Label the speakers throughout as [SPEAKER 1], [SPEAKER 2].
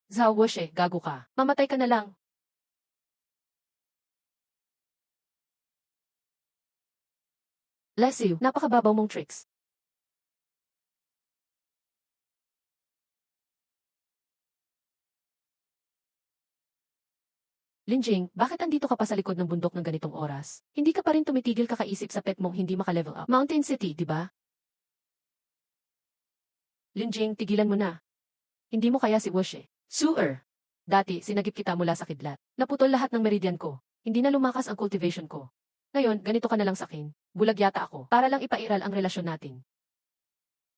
[SPEAKER 1] Zhao Wushe, gago ka. Mamatay ka na lang. Bless you, napakababaw mong tricks. Linjing, bakit andito ka pa sa likod ng bundok ng ganitong oras? Hindi ka pa rin tumitigil kakaisip sa pet mong hindi maka-level up. Mountain City, di ba? Linjing, tigilan mo na. Hindi mo kaya si Wushe. Sewer. Dati, sinagip kita mula sa kidlat. Naputol lahat ng meridian ko. Hindi na lumakas ang cultivation ko. Ngayon, ganito ka na lang sakin. Bulag yata ako. Para lang ipairal ang relasyon natin.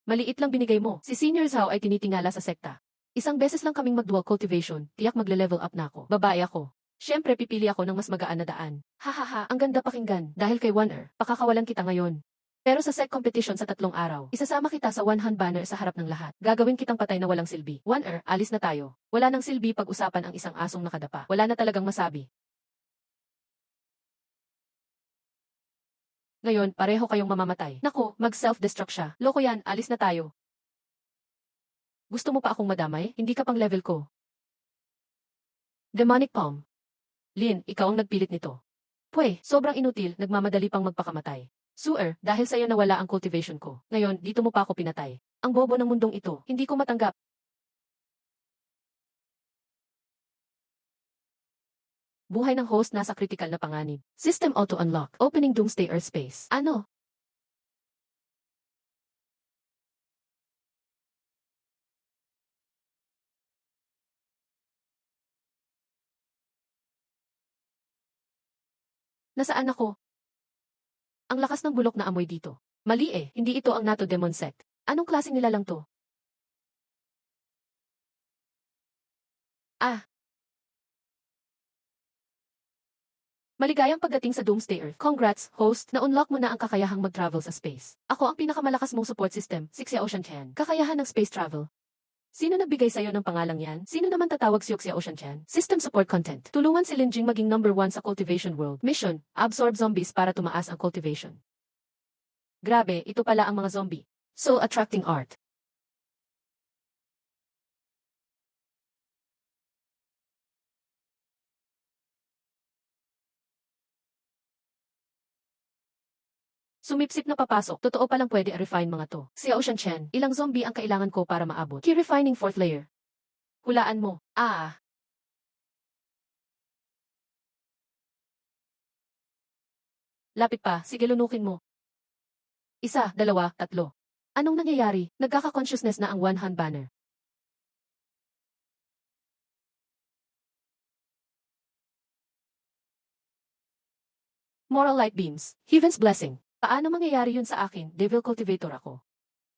[SPEAKER 1] Maliit lang binigay mo. Si Senior Zhao ay tinitingala sa sekta. Isang beses lang kaming mag-dual cultivation, tiyak magle-level up na ako. Babae ako. Siyempre pipili ako ng mas magaan na daan. Hahaha, ang ganda pakinggan. Dahil kay One pakakawalan kita ngayon. Pero sa sec competition sa 3 araw, isasama kita sa 100 banner sa harap ng lahat. Gagawin kitang patay na walang silbi. One alis na tayo. Wala nang silbi pag-usapan ang isang asong nakadapa. Wala na talagang masabi. Ngayon, pareho kayong mamamatay. Naku, mag-self-destruct siya. Loko yan, alis na tayo. Gusto mo pa akong madamay? Hindi ka pang level ko. Demonic Palm. Lin, ikaw ang nagpilit nito. Pwe, sobrang inutil, nagmamadali pang magpakamatay. Sewer, dahil sa'yo nawala ang cultivation ko. Ngayon, dito mo pa ako pinatay. Ang bobo ng mundong ito, hindi ko matanggap. Buhay ng host nasa critical na panganib. System auto-unlock. Opening Doomsday Earth Space. Ano? Nasaan ako? Ang lakas ng bulok na amoy dito. Mali hindi ito ang NATO Demon Sect. Anong klaseng nilalang to? Ah, maligayang pagdating sa Doomsday Earth. Congrats, host, na-unlock mo na ang kakayahang mag-travel sa space. Ako ang pinakamalakas mong support system, Sixia Ocean Chan. Kakayahan ng space travel. Sino nagbigay sa'yo ng pangalang yan? Sino naman tatawag si Oxia Ocean Chan? System support content. Tulungan si Linjing maging #1 sa cultivation world. Mission, absorb zombies para tumaas ang cultivation. Grabe, ito pala ang mga zombie. So attracting art. Sumipsip na papasok, totoo palang pwede i-refine mga to. Si Ocean Chen, ilang zombie ang kailangan ko para maabot? Key refining 4th layer. Hulaan mo. Lapit pa, sige lunukin mo. 1, 2, 3. Anong nangyayari? Nagkaka-consciousness na ang 100 banner. Moral light beams. Heaven's blessing. Paano mangyayari yun sa akin? Devil cultivator ako.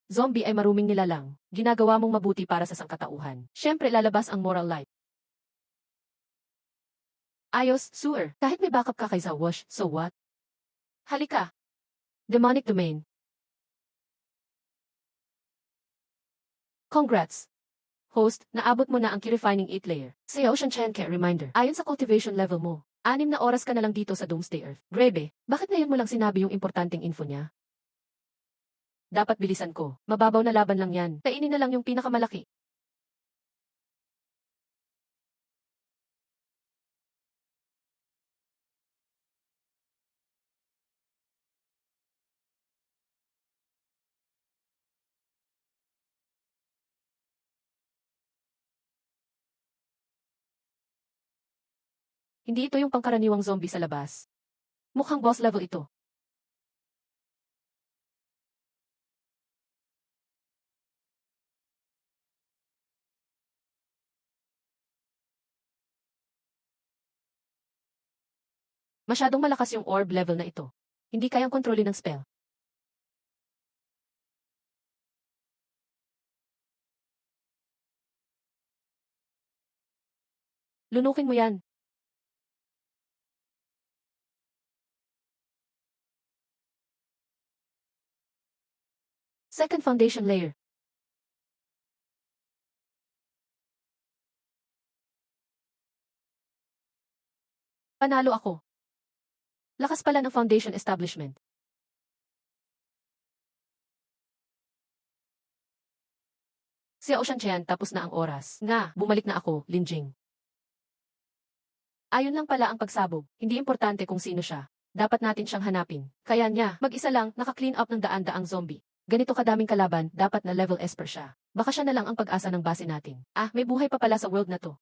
[SPEAKER 1] Zombie ay maruming nilalang. Ginagawa mong mabuti para sa sangkatauhan. Siyempre lalabas ang moral light. Ayos, sewer. Kahit may backup ka kay Zawash, so what? Halika. Demonic domain. Congrats. Host, naabot mo na ang key refining 8 layer. Sa Ocean Chen Care reminder. Ayon sa cultivation level mo, 6 na oras ka na lang dito sa Doomsday Earth. Grebe, bakit ngayon mo lang sinabi yung importanteng info niya? Dapat bilisan ko. Mababaw na laban lang yan. Kainin na lang yung pinakamalaki. Hindi ito yung pangkaraniwang zombie sa labas. Mukhang boss level ito. Masyadong malakas yung orb level na ito. Hindi kayang kontrolin ng spell. Lunukin mo yan. Second foundation layer. Panalo ako. Lakas pala ng foundation establishment. Xiao Shanqian, tapos na ang oras. Nga, bumalik na ako, Lin Jing. Ayon lang pala ang pagsabog, hindi importante kung sino siya. Dapat natin siyang hanapin. Kaya niya, mag-isa lang, naka-clean up ng daan-daang zombie. Ganito kadaming kalaban, dapat na level S per siya. Baka siya na lang ang pag-asa ng base natin. Ah, may buhay pa pala sa world na to.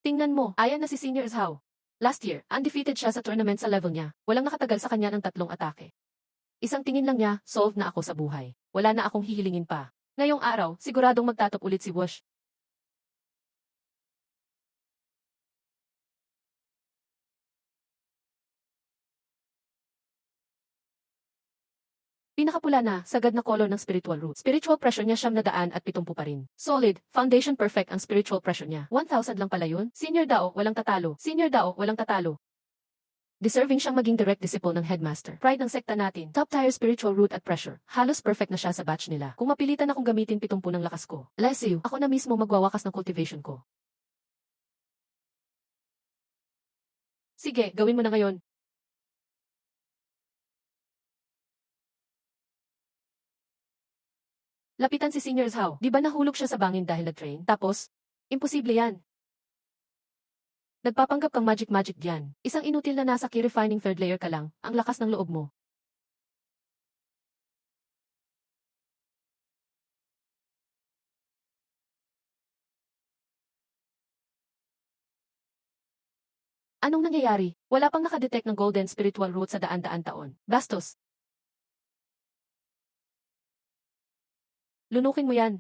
[SPEAKER 1] Tingnan mo, ayan na si Senior Zhao. Last year, undefeated siya sa tournament sa level niya. Walang nakatagal sa kanya ng 3 atake. Isang tingin lang niya, solved na ako sa buhay. Wala na akong hihilingin pa. Ngayong araw, siguradong magtatop ulit si Wush. Pinakapula na, sagad na color ng spiritual root. Spiritual pressure niya 770 pa rin. Solid, foundation perfect ang spiritual pressure niya. 1,000 lang pala yun. Senior Dao, walang tatalo. Senior Dao, walang tatalo. Deserving siyang maging direct disciple ng headmaster. Pride ng sekta natin. Top tier spiritual root at pressure. Halos perfect na siya sa batch nila. Kung mapilitan akong gamitin 70 ng lakas ko. Bless you, ako na mismo magwawakas ng cultivation ko. Sige, gawin mo na ngayon. Lapitan si Senior Zhao. Di ba nahulog siya sa bangin dahil nag-train? Tapos, imposible yan. Nagpapanggap kang magic diyan. Isang inutil na nasa key refining third layer ka lang, ang lakas ng loob mo. Anong nangyayari? Wala pang nakadetect ng golden spiritual root sa daan-daan taon. Bastos. Lunukin mo yan.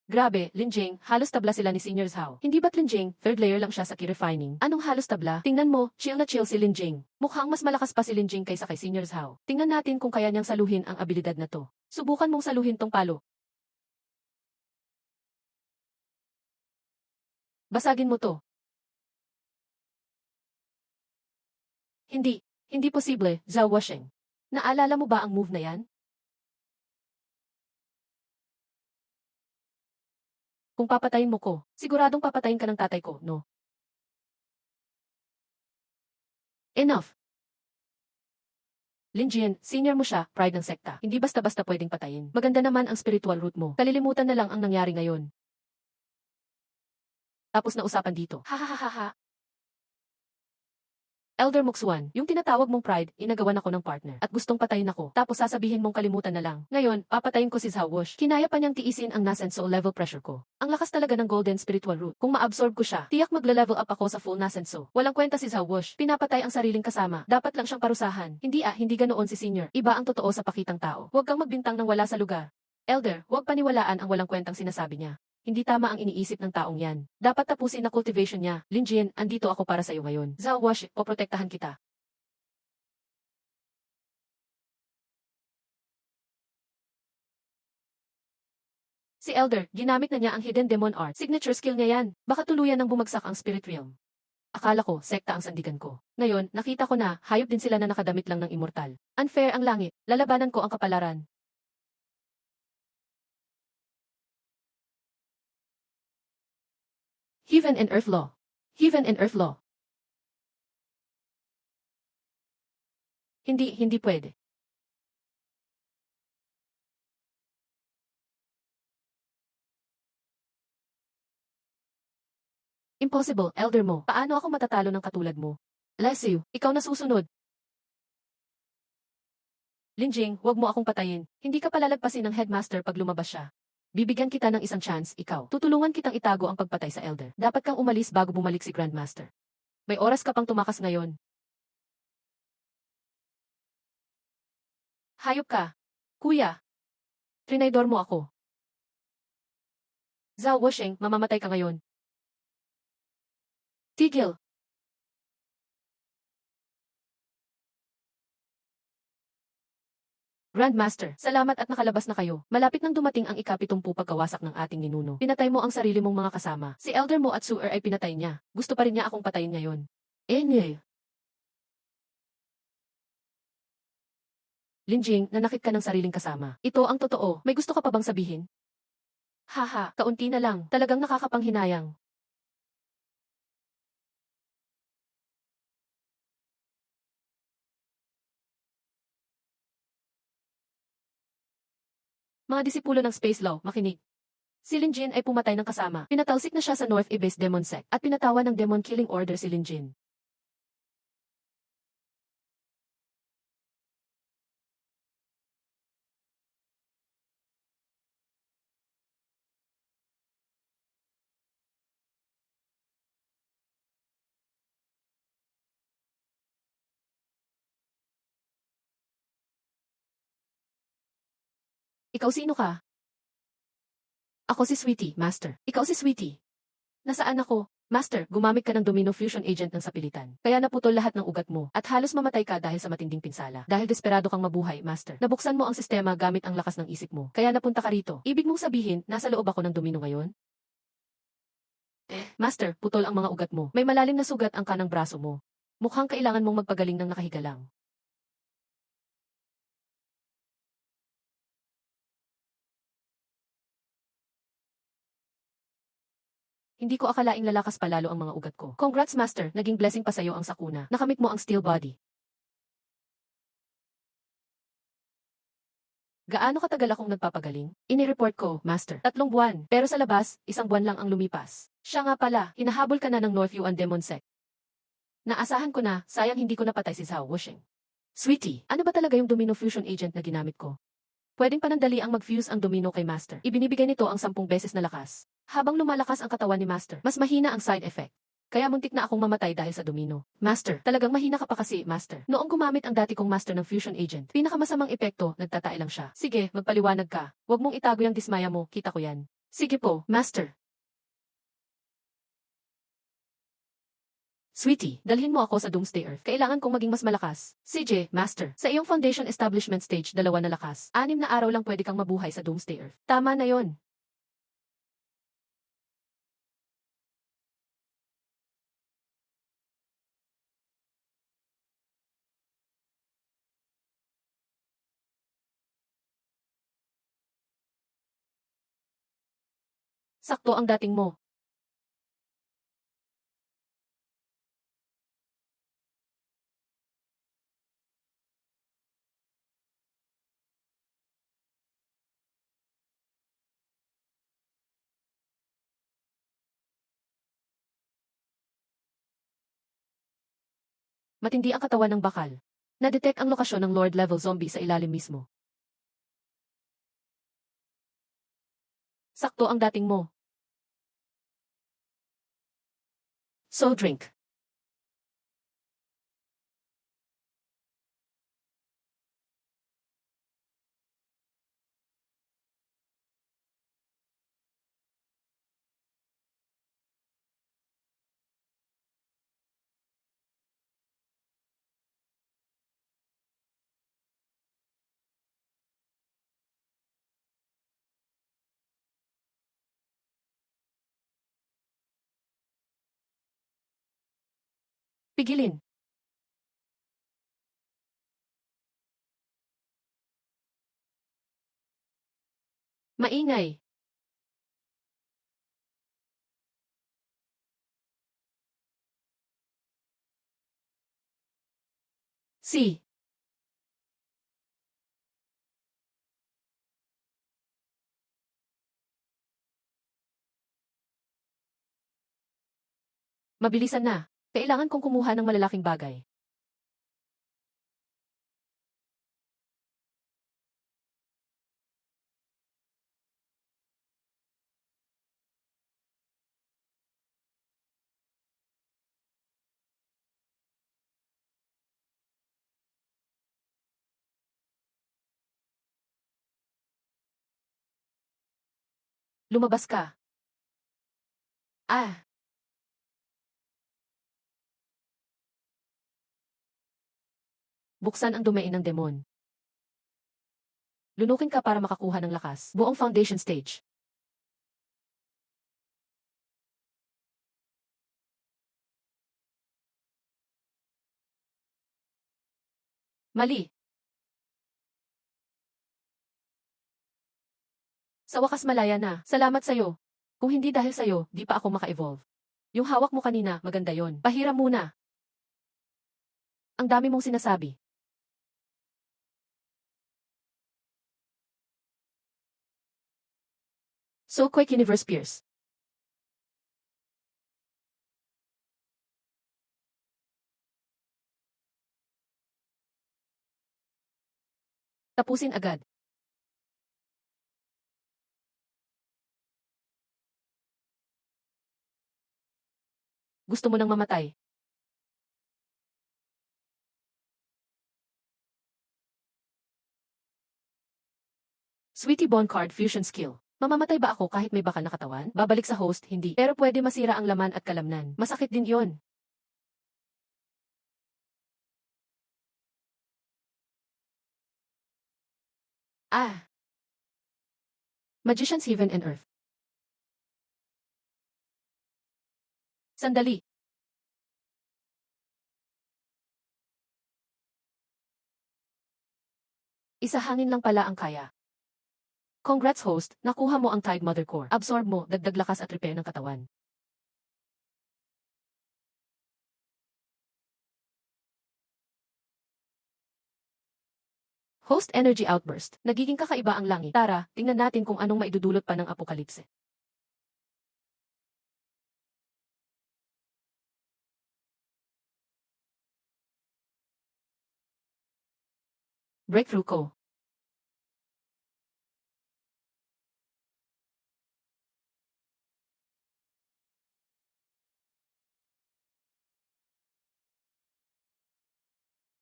[SPEAKER 1] Grabe, Linjing, halos tabla sila ni Senior Zhao. Hindi ba't Linjing, third layer lang siya sa key refining? Anong halos tabla? Tingnan mo, chill na chill si Linjing. Mukhang mas malakas pa si Linjing kaysa kay Senior Zhao. Tingnan natin kung kaya niyang saluhin ang abilidad na to. Subukan mong saluhin tong palo. Basagin mo to. Hindi posible, Zhao Washing. Naalala mo ba ang move na yan? Kung papatayin mo ko, siguradong papatayin ka ng tatay ko, no? Enough! Lin Jian, senior mo siya, pride ng sekta. Hindi basta-basta pwedeng patayin. Maganda naman ang spiritual root mo. Kalilimutan na lang ang nangyari ngayon. Tapos na usapan dito. Ha. Elder Muxuan, yung tinatawag mong pride, inagawan ako ng partner. At gustong patayin ako. Tapos sasabihin mong kalimutan na lang. Ngayon, papatayin ko si Zhao Wush. Kinaya pa niyang tiisin ang Nasen Soul level pressure ko. Ang lakas talaga ng golden spiritual root. Kung ma-absorb ko siya, tiyak magle-level up ako sa full Nasen Soul. Walang kwenta si Zhao Wush. Pinapatay ang sariling kasama. Dapat lang siyang parusahan. Hindi ganoon si senior. Iba ang totoo sa pakitang tao. Huwag kang magbintang ng wala sa lugar. Elder, huwag paniwalaan ang walang kwentang sinasabi niya. Hindi tama ang iniisip ng taong yan. Dapat tapusin na cultivation niya. Lin Jian, andito ako para sa iyo ngayon. Zhao Wush, poprotektahan kita. Si Elder, ginamit na niya ang Hidden Demon Art. Signature skill niya yan. Baka tuluyan nang bumagsak ang Spirit Realm. Akala ko, sekta ang sandigan ko. Ngayon, nakita ko na, hayop din sila na nakadamit lang ng immortal. Unfair ang langit. Lalabanan ko ang kapalaran. Heaven and Earth Law. Heaven and Earth Law. Hindi pwede. Impossible, Elder mo. Paano ako matatalo ng katulad mo? Bless you, ikaw na susunod. Linjing, huwag mo akong patayin. Hindi ka palalagpasin ng headmaster pag lumabas siya. Bibigyan kita ng isang chance, ikaw. Tutulungan kitang itago ang pagpatay sa Elder. Dapat kang umalis bago bumalik si Grandmaster. May oras ka pang tumakas ngayon. Hayop ka. Kuya. Trinaydor mo ako. Zhao Wusheng, mamamatay ka ngayon. Tigil. Grandmaster, salamat at nakalabas na kayo. Malapit nang dumating ang ika-70 pagkawasak ng ating ninuno. Pinatay mo ang sarili mong mga kasama. Si Elder mo at Suer ay pinatay niya. Gusto pa rin niya akong patayin ngayon. Enye. Linjing, nanakit ka ng sariling kasama. Ito ang totoo. May gusto ka pa bang sabihin? Haha, kaunti na lang. Talagang nakakapanghinayang. Mga disipulo ng Space Law, makinig. Si Lin Jin ay pumatay ng kasama. Pinatalsik na siya sa North Ibis Demon Sect at pinatawan ng Demon Killing Order si Lin Jin. Ikaw sino ka? Ako si Sweetie, Master. Ikaw si Sweetie. Nasaan ako? Master, gumamit ka ng Domino Fusion Agent ng sapilitan. Kaya naputol lahat ng ugat mo at halos mamatay ka dahil sa matinding pinsala. Dahil desperado kang mabuhay, Master. Nabuksan mo ang sistema gamit ang lakas ng isip mo. Kaya napunta ka rito. Ibig mong sabihin, nasa loob ako ng Domino ngayon? Master, putol ang mga ugat mo. May malalim na sugat ang kanang braso mo. Mukhang kailangan mong magpagaling ng nakahiga lang. Hindi ko akalaing lalakas pa lalo ang mga ugat ko. Congrats, Master. Naging blessing pa sa'yo ang sakuna. Nakamit mo ang steel body. Gaano katagal akong nagpapagaling? Inireport ko, Master. 3 buwan. Pero sa labas, 1 buwan lang ang lumipas. Siya nga pala, hinahabol ka na ng North Yuan Demon Sect. Naasahan ko na, sayang hindi ko napatay si Zhao Wuxing. Sweetie, ano ba talaga yung Domino Fusion Agent na ginamit ko? Pwedeng panandali ang mag-fuse ang domino kay Master. Ibinibigay nito ang 10 beses na lakas. Habang lumalakas ang katawan ni Master, mas mahina ang side effect. Kaya muntik na akong mamatay dahil sa domino. Master, talagang mahina ka pa kasi, Master. Noong gumamit ang dati kong Master ng Fusion Agent, pinakamasamang epekto, nagtatae lang siya. Sige, magpaliwanag ka. Huwag mong itago yung dismaya mo, kita ko yan. Sige po, Master. Sweetie, dalhin mo ako sa Doomsday Earth. Kailangan kong maging mas malakas. CJ, Master, sa iyong Foundation Establishment Stage, 2 na lakas. 6 na araw lang pwede kang mabuhay sa Doomsday Earth. Tama na yon. Sakto ang dating mo. Matindi ang katawan ng bakal. Na-detect ang lokasyon ng Lord level zombie sa ilalim mismo. Sakto ang dating mo. So drink. Pigilin. Maingay. C. Mabilisan na. Kailangan kong kumuha ng malalaking bagay. Lumabas ka. Ah, buksan ang domain ng demon. Lunukin ka para makakuha ng lakas. Buong foundation stage. Mali. Sa wakas malaya na. Salamat sa'yo. Kung hindi dahil sa'yo, di pa ako maka-evolve. Yung hawak mo kanina, maganda yon. Pahiram muna. Ang dami mong sinasabi. So Quake Universe Pierce. Tapusin agad. Gusto mo nang mamatay. Sweetie Bone Card Fusion Skill. Mamamatay ba ako kahit may bakal na katawan? Babalik sa host, hindi. Pero pwede masira ang laman at kalamnan. Masakit din yon. Ah! Magician's Heaven and Earth. Sandali. Isa hangin lang pala ang kaya. Congrats host, nakuha mo ang Tide Mother Core. Absorb mo, dagdag lakas at repair ng katawan. Host Energy Outburst. Nagiging kakaiba ang langit. Tara, tingnan natin kung anong maidudulot pa ng apokalipse. Breakthrough ko.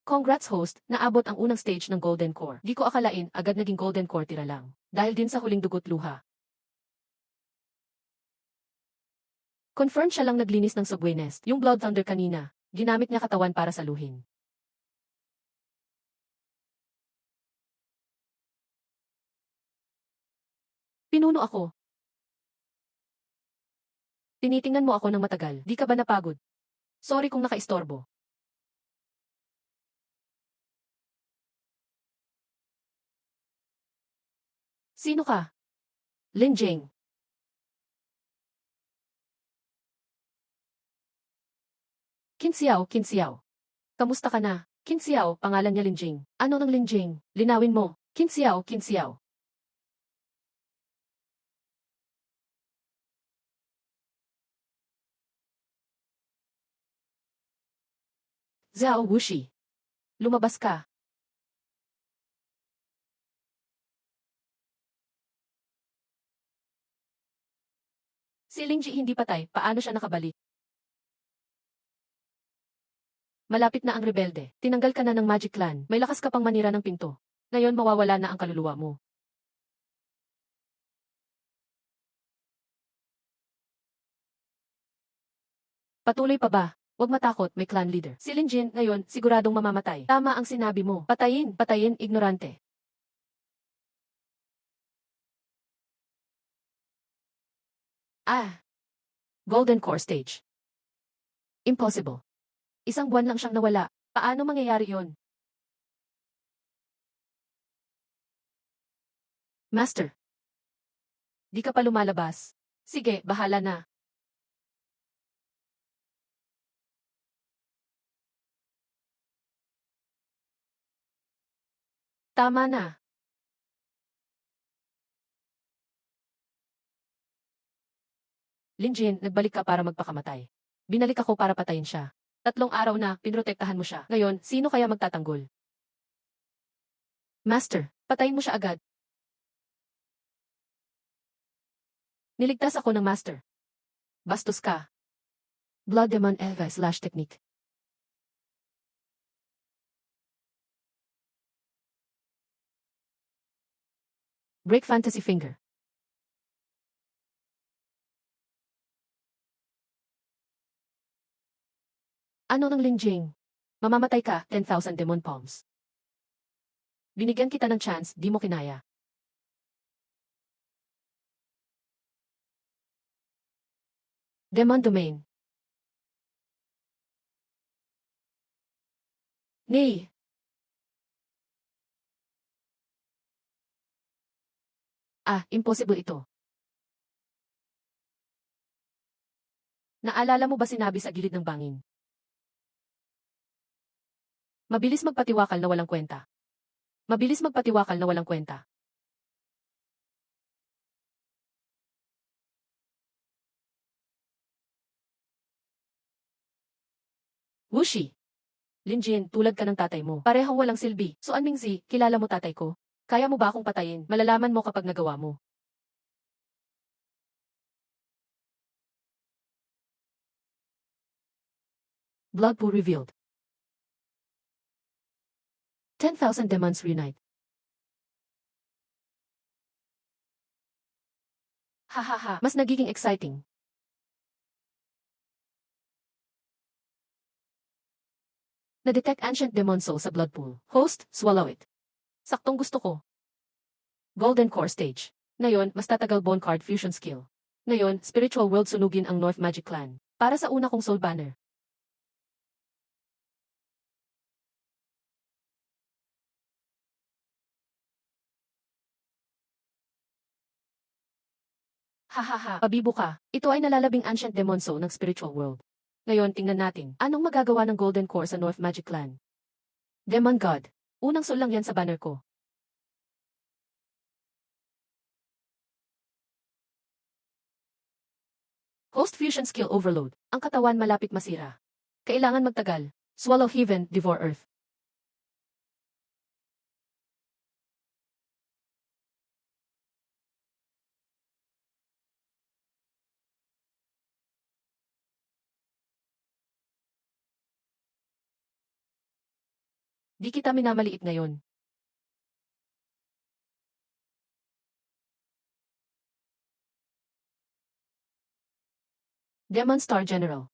[SPEAKER 1] Congrats host, naabot ang unang stage ng Golden Core. Di ko akalain, agad naging Golden Core tira lang. Dahil din sa huling dugot luha. Confirm siya lang naglinis ng subway nest. Yung Blood Thunder kanina, ginamit niya katawan para saluhin. Pinuno ako. Tinitingnan mo ako ng matagal. Di ka ba napagod? Sorry kung nakaistorbo. Sino ka? Lin Jing. Qin Xiao. Kamusta ka na? Qin Xiao, pangalan niya Lin Jing. Ano ng Lin Jing? Linawin mo. Qin Xiao. Zhao Wuxi. Lumabas ka. Si Lingji hindi patay, paano siya nakabalik? Malapit na ang rebelde. Tinanggal ka na ng Magic Clan. May lakas ka pang manira ng pinto. Ngayon mawawala na ang kaluluwa mo. Patuloy pa ba? Huwag matakot, may clan leader. Si Lin Jin, ngayon, siguradong mamamatay. Tama ang sinabi mo. Patayin, ignorante. Ah! Golden Core Stage. Impossible. Isang buwan lang siyang nawala. Paano mangyayari yon? Master. Di ka pa lumalabas. Sige, bahala na. Tama na. Lin Jin, nagbalik ka para magpakamatay. Binalik ako para patayin siya. 3 araw na, pinrotektahan mo siya. Ngayon, sino kaya magtatanggol? Master, patayin mo siya agad. Niligtas ako ng Master. Bastos ka. Blood Demon Eva / Technique. Break Fantasy Finger. Ano ng Lin Jing? Mamamatay ka, 10,000 Demon Palms. Binigyan kita ng chance, di mo kinaya. Demon Domain. Nay. Impossible ito. Naalala mo ba sinabi sa gilid ng bangin? Mabilis magpatiwakal na walang kwenta. Mabilis magpatiwakal na walang kwenta. Wushi. Linjin, tulad ka ng tatay mo. Parehong walang silbi. So Mingzi, kilala mo tatay ko? Kaya mo ba akong patayin? Malalaman mo kapag nagawa mo. Blood Pool revealed. 10,000 demons reunite. Hahaha, mas nagiging exciting. Na-detect ancient demon soul sa blood pool. Host, swallow it. Saktong gusto ko. Golden Core Stage. Ngayon, mas tatagal Bone Card Fusion Skill. Ngayon, Spiritual World sunugin ang North Magic Clan. Para sa una kong soul banner. Hahaha, pabibo ka. Ito ay nalalabing ancient demon soul ng Spiritual World. Ngayon, tingnan natin, anong magagawa ng Golden Core sa North Magic Clan? Demon God. Unang soul lang yan sa banner ko. Host Fusion Skill Overload. Ang katawan malapit masira. Kailangan magtagal. Swallow Heaven, Devour Earth. Di kita minamaliit ngayon. Demon Star General.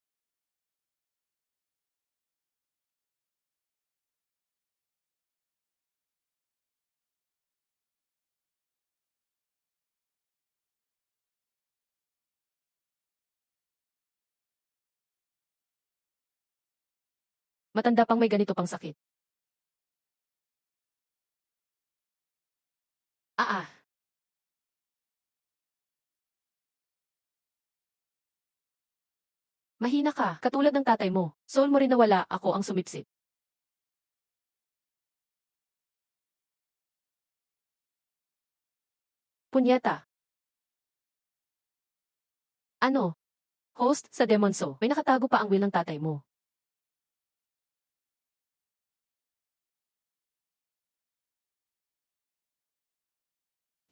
[SPEAKER 1] Matanda pang may ganito pang sakit. Ah. Mahina ka, katulad ng tatay mo. Soul mo rin nawala, ako ang sumipsip. Punyeta. Ano? Host, sa Demon Soul, may nakatago pa ang will ng tatay mo.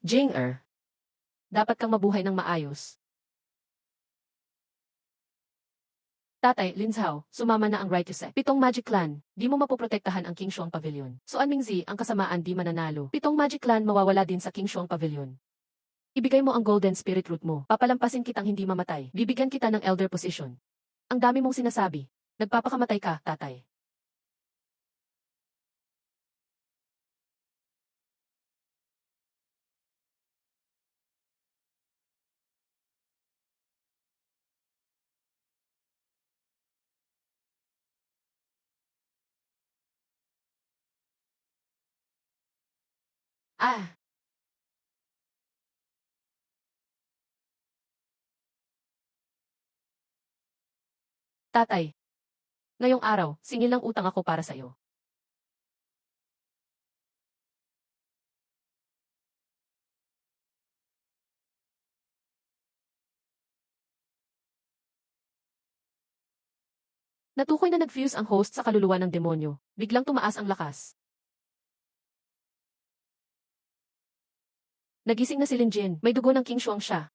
[SPEAKER 1] Jing-er. Dapat kang mabuhay ng maayos. Tatay, Lin Zhao, sumama na ang right to set. 7 Magic Clan, di mo mapoprotektahan ang King Shuang Pavilion. So Mingzi, ang kasamaan di mananalo. 7 Magic Clan mawawala din sa King Shuang Pavilion. Ibigay mo ang Golden Spirit Root mo. Papalampasin kitang hindi mamatay. Bibigyan kita ng Elder Position. Ang dami mong sinasabi. Nagpapakamatay ka, tatay. Ah. Tatay. Ngayong araw, singil ng utang ako para sa'yo. Natukoy na nag-fuse ang host sa kaluluwa ng demonyo. Biglang tumaas ang lakas. Nagising na si Lin Jin. May dugo ng King Shuang siya.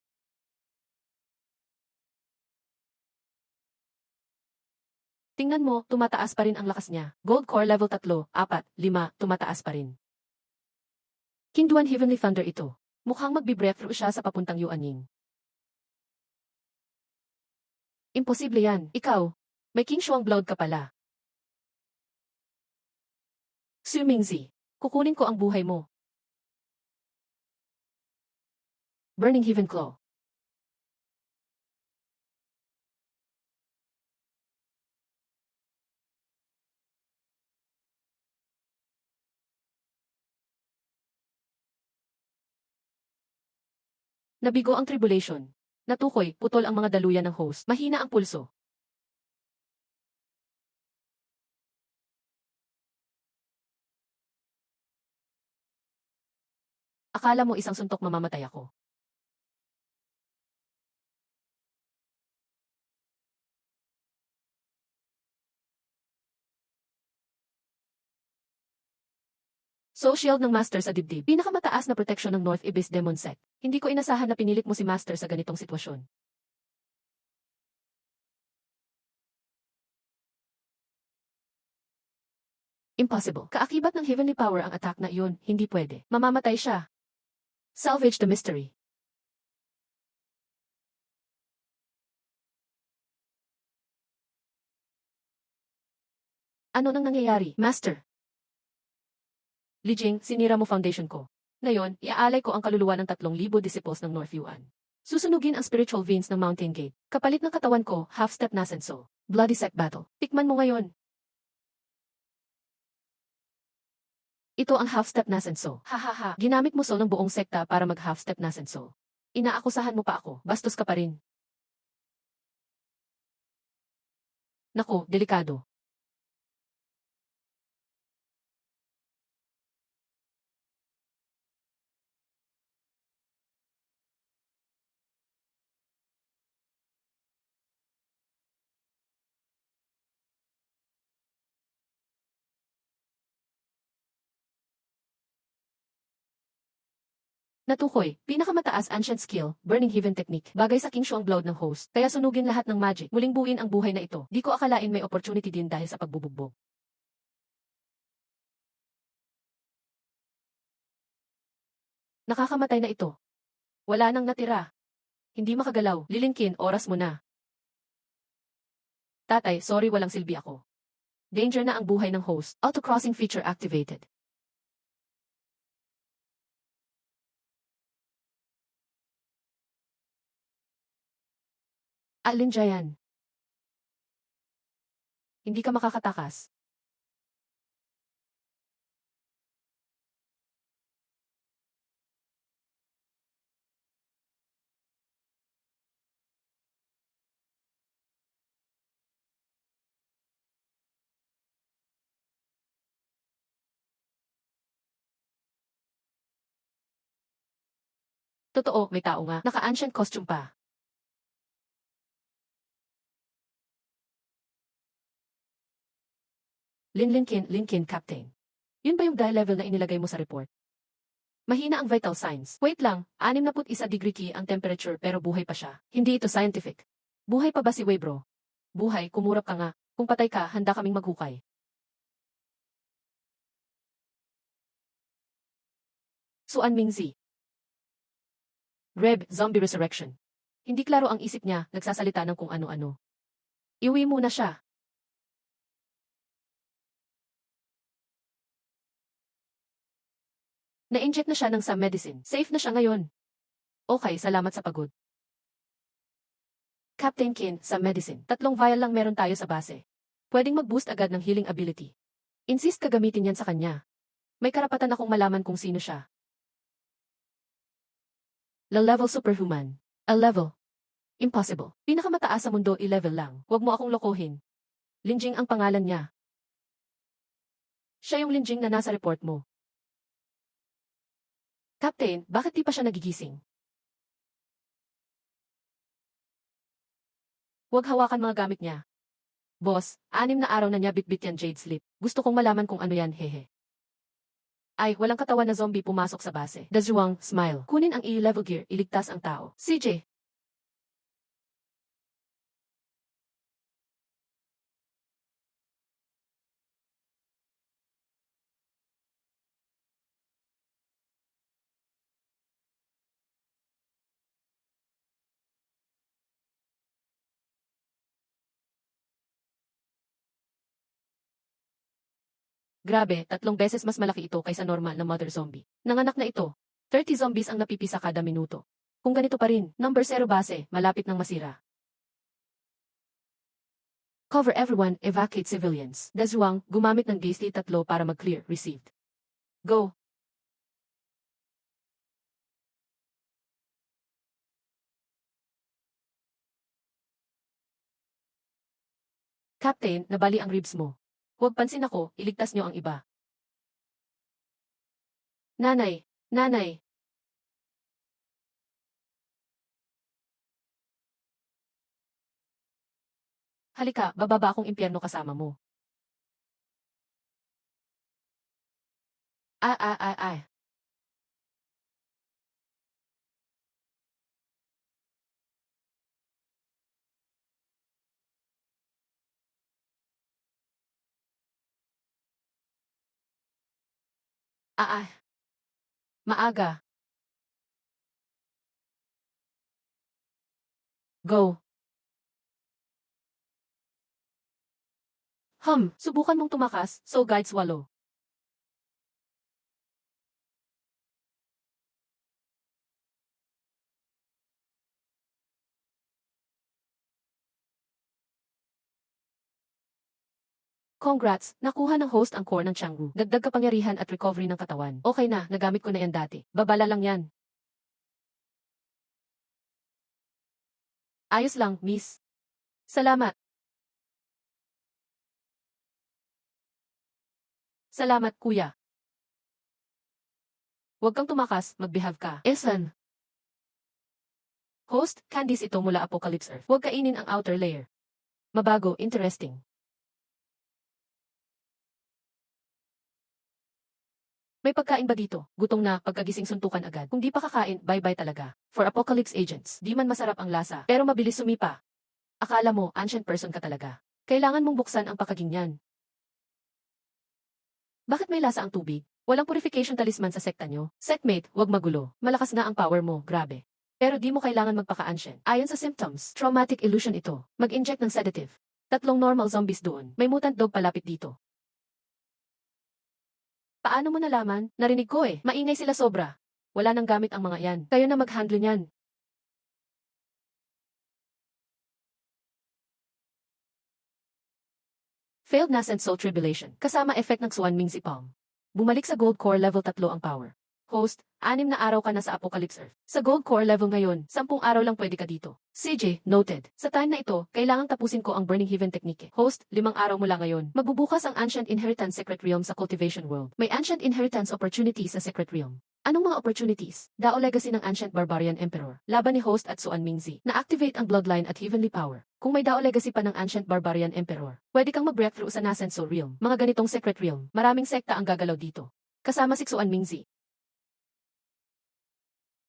[SPEAKER 1] Tingnan mo, tumataas pa rin ang lakas niya. Gold Core level 3, 4, 5, tumataas pa rin. King Duan Heavenly Thunder ito. Mukhang magbi-breakthrough siya sa papuntang Yuanying. Imposible yan. Ikaw, may King Shuang blood ka pala. Xu Mingzi, kukunin ko ang buhay mo. Burning Heaven Claw. Nabigo ang tribulation. Natukoy, putol ang mga daluyan ng host. Mahina ang pulso. Akala mo isang suntok mamamatay ako. So shield ng Master sa dibdib. Pinakamataas na proteksyon ng North Ibis Demon Sect. Hindi ko inasahan na pinilit mo si Master sa ganitong sitwasyon. Impossible. Kaakibat ng Heavenly Power ang attack na iyon, hindi pwede. Mamamatay siya. Salvage the mystery. Ano nang nangyayari, Master? Li Jing, sinira mo foundation ko. Ngayon, iaalay ko ang kaluluwa ng 3,000 disciples ng North Yuan. Susunugin ang spiritual veins ng Mountain Gate. Kapalit ng katawan ko, half-step Nasenso. Bloody Sect Battle. Tikman mo ngayon. Ito ang half-step Nasenso. Hahaha. Ginamit mo ng buong sekta para mag-half-step Nasenso. Inaakusahan mo pa ako. Bastos ka pa rin. Nako, delikado. Natukoy, pinakamataas ancient skill, Burning Heaven Technique, bagay sa King Shuang Blood ng host, kaya sunugin lahat ng magic, muling buuin ang buhay na ito. Di ko akalain may opportunity din dahil sa pagbubugbog. Nakakamatay na ito. Wala nang natira. Hindi makagalaw, Lilingkin, oras mo na. Tatay, sorry walang silbi ako. Danger na ang buhay ng host, auto-crossing feature activated. Alin Jayan? Hindi ka makakatakas. Totoo, may tao nga. Naka-ancient costume pa. Linkin, Captain. Yun ba yung dye level na inilagay mo sa report? Mahina ang vital signs. Wait lang, 61 degree ang temperature pero buhay pa siya. Hindi ito scientific. Buhay pa ba si Wei bro? Buhay, kumurap ka nga. Kung patay ka, handa kaming maghukay. Suan Mingzi. Reb, Zombie Resurrection. Hindi klaro ang isip niya, nagsasalita ng kung ano-ano. Iuwi muna siya. Na-inject na siya ng some medicine. Safe na siya ngayon. Okay, salamat sa pagod. Captain Kin, some medicine. 3 vial lang meron tayo sa base. Pwedeng mag-boost agad ng healing ability. Insist ka gamitin yan sa kanya. May karapatan akong malaman kung sino siya. Level superhuman. A level. Impossible. Pinakamataas sa mundo i-level lang. Huwag mo akong lokohin. Linjing ang pangalan niya. Siya yung Linjing na nasa report mo. Captain, bakit di pa siya nagigising? Huwag hawakan mga gamit niya. Boss, 6 na araw na niya bitbit yan Jade Sleep. Gusto kong malaman kung ano yan, hehe. Ay, walang katawan na zombie pumasok sa base. Dazuang, smile. Kunin ang E-level gear, iligtas ang tao. CJ. Grabe, 3 beses mas malaki ito kaysa normal na mother zombie. Nanganak na ito. 30 zombies ang napipisa kada minuto. Kung ganito pa rin, number 0 base, malapit nang masira. Cover everyone, evacuate civilians. Dazuang, gumamit ng Ghastly 3 para mag-clear, received. Go. Captain, nabali ang ribs mo. Huwag pansin ako, iligtas niyo ang iba. Nanay, nanay. Halika, bababa akong impyerno kasama mo. Ah, ah, ah, ah. Ah, ah. Maaga. Go. Subukan mong tumakas, so guide swallow. Congrats, nakuha ng host ang core ng Changgu. Dagdag kapangyarihan at recovery ng katawan. Okay na, nagamit ko na yan dati. Babala lang yan. Ayos lang, miss. Salamat. Salamat, kuya. Huwag kang tumakas, magbehave ka. Esan. Host, Candice ito mula Apocalypse Earth. Huwag kainin ang outer layer. Mabago, interesting. May pagkain ba dito? Gutom na, pagkagising suntukan agad. Kung di pa kakain, bye-bye talaga. For Apocalypse Agents, di man masarap ang lasa, pero mabilis sumipa. Akala mo, ancient person ka talaga. Kailangan mong buksan ang pakaging yan. Bakit may lasa ang tubig? Walang purification talisman sa sekta nyo. Sekmate, wag magulo. Malakas nga ang power mo, grabe. Pero di mo kailangan magpaka-ancient. Ayon sa symptoms, traumatic illusion ito. Mag-inject ng sedative. 3 normal zombies doon. May mutant dog palapit dito. Paano mo nalaman? Narinig ko eh. Maingay sila sobra. Wala nang gamit ang mga yan. Kayo na mag-handle niyan. Failed Nascent Soul Tribulation. Kasama effect ng Swan Ming Zipalm. Bumalik sa Gold Core level 3 ang power. Host, 6 na araw ka na sa Apocalypse Earth. Sa Gold Core level ngayon, 10 araw lang pwede ka dito. CJ, noted. Sa time na ito, kailangang tapusin ko ang Burning Heaven technique. Host, 5 araw mula ngayon. Magbubukas ang Ancient Inheritance Secret Realm sa Cultivation World. May Ancient Inheritance opportunities sa Secret Realm. Anong mga opportunities? Dao legacy ng Ancient Barbarian Emperor. Laban ni Host at Suan Mingzi. Na-activate ang Bloodline at Heavenly Power. Kung may Dao legacy pa ng Ancient Barbarian Emperor, pwede kang mag-breakthrough sa Nascent Soul Realm. Mga ganitong Secret Realm. Maraming sekta ang gagalaw dito. Kasama si Suan Mingzi.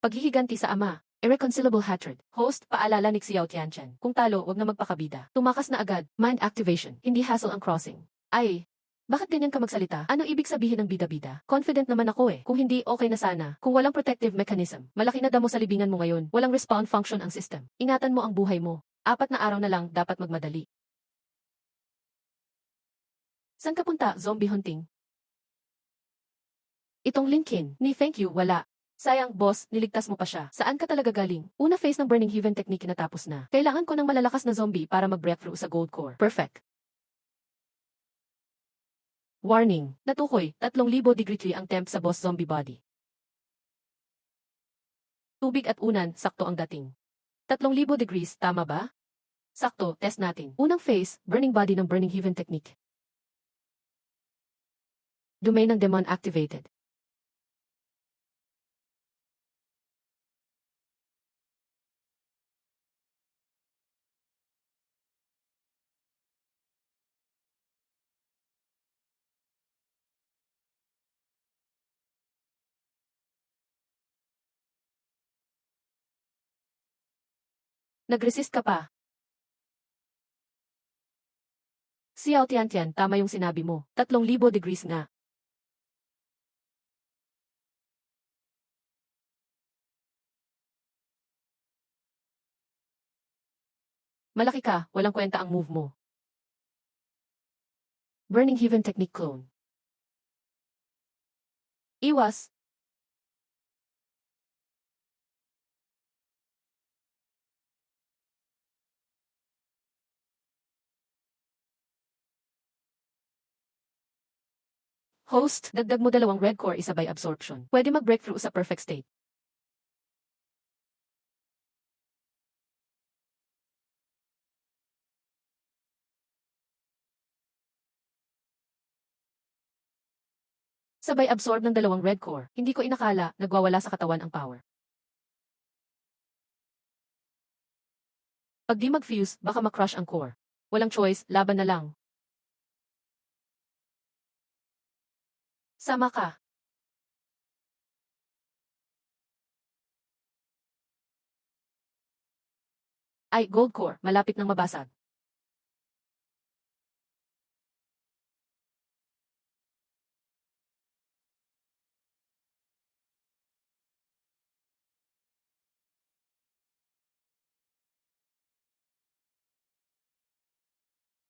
[SPEAKER 1] Paghihiganti sa ama. Irreconcilable hatred. Host, paalala ni Xiao Tianchen. Kung talo, wag na magpakabida. Tumakas na agad. Mind activation. Hindi hassle ang crossing. Ay, bakit ganyan ka magsalita? Ano ibig sabihin ng bida-bida? Confident naman ako eh. Kung hindi, okay na sana. Kung walang protective mechanism, malaki na damo sa libingan mo ngayon. Walang respawn function ang system. Ingatan mo ang buhay mo. 4 na araw na lang, dapat magmadali. San ka punta, zombie hunting? Itong Linkin, ni thank you, wala. Sayang, boss, niligtas mo pa siya. Saan ka talaga galing? Una phase ng Burning Heaven technique natapos na. Kailangan ko ng malalakas na zombie para mag-breakthrough sa Gold Core. Perfect. Warning, natukoy, 3,000 degree 3 ang temp sa boss zombie body. Tubig at unan, sakto ang dating. 3,000 degrees, tama ba? Sakto, test natin. Unang phase, burning body ng Burning Heaven technique. Domain ng demon activated. Nag-resist ka pa. Xiao Tiantian, tama yung sinabi mo. 3,000 degrees nga. Malaki ka, walang kwenta ang move mo. Burning Heaven technique clone. Iwas. Host, dagdag mo 2 red core isabay absorption. Pwede mag-breakthrough sa perfect state. Sabay absorb ng 2 red core. Hindi ko inakala, nagwawala sa katawan ang power. Pag di mag-fuse, baka makrush ang core. Walang choice, laban na lang. Sama ka. Ay, gold core, malapit nang mabasag.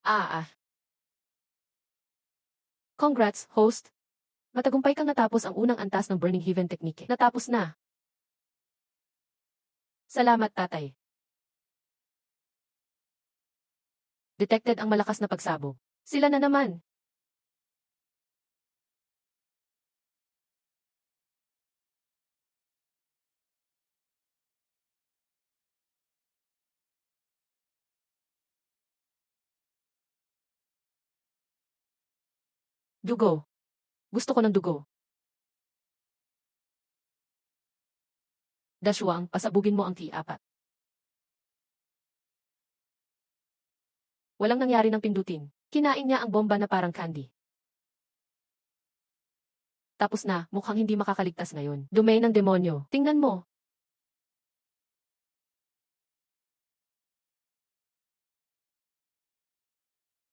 [SPEAKER 1] Ah. Congrats, host. Matagumpay kang natapos ang unang antas ng Burning Heaven Technique. Natapos na. Salamat, tatay. Detected ang malakas na pagsabog. Sila na naman. Dugo. Gusto ko ng dugo. Dashwang, pasabugin mo ang T4. Walang nangyari ng pindutin. Kinain niya ang bomba na parang candy. Tapos na, mukhang hindi makakaligtas ngayon. Domain ng demonyo. Tingnan mo.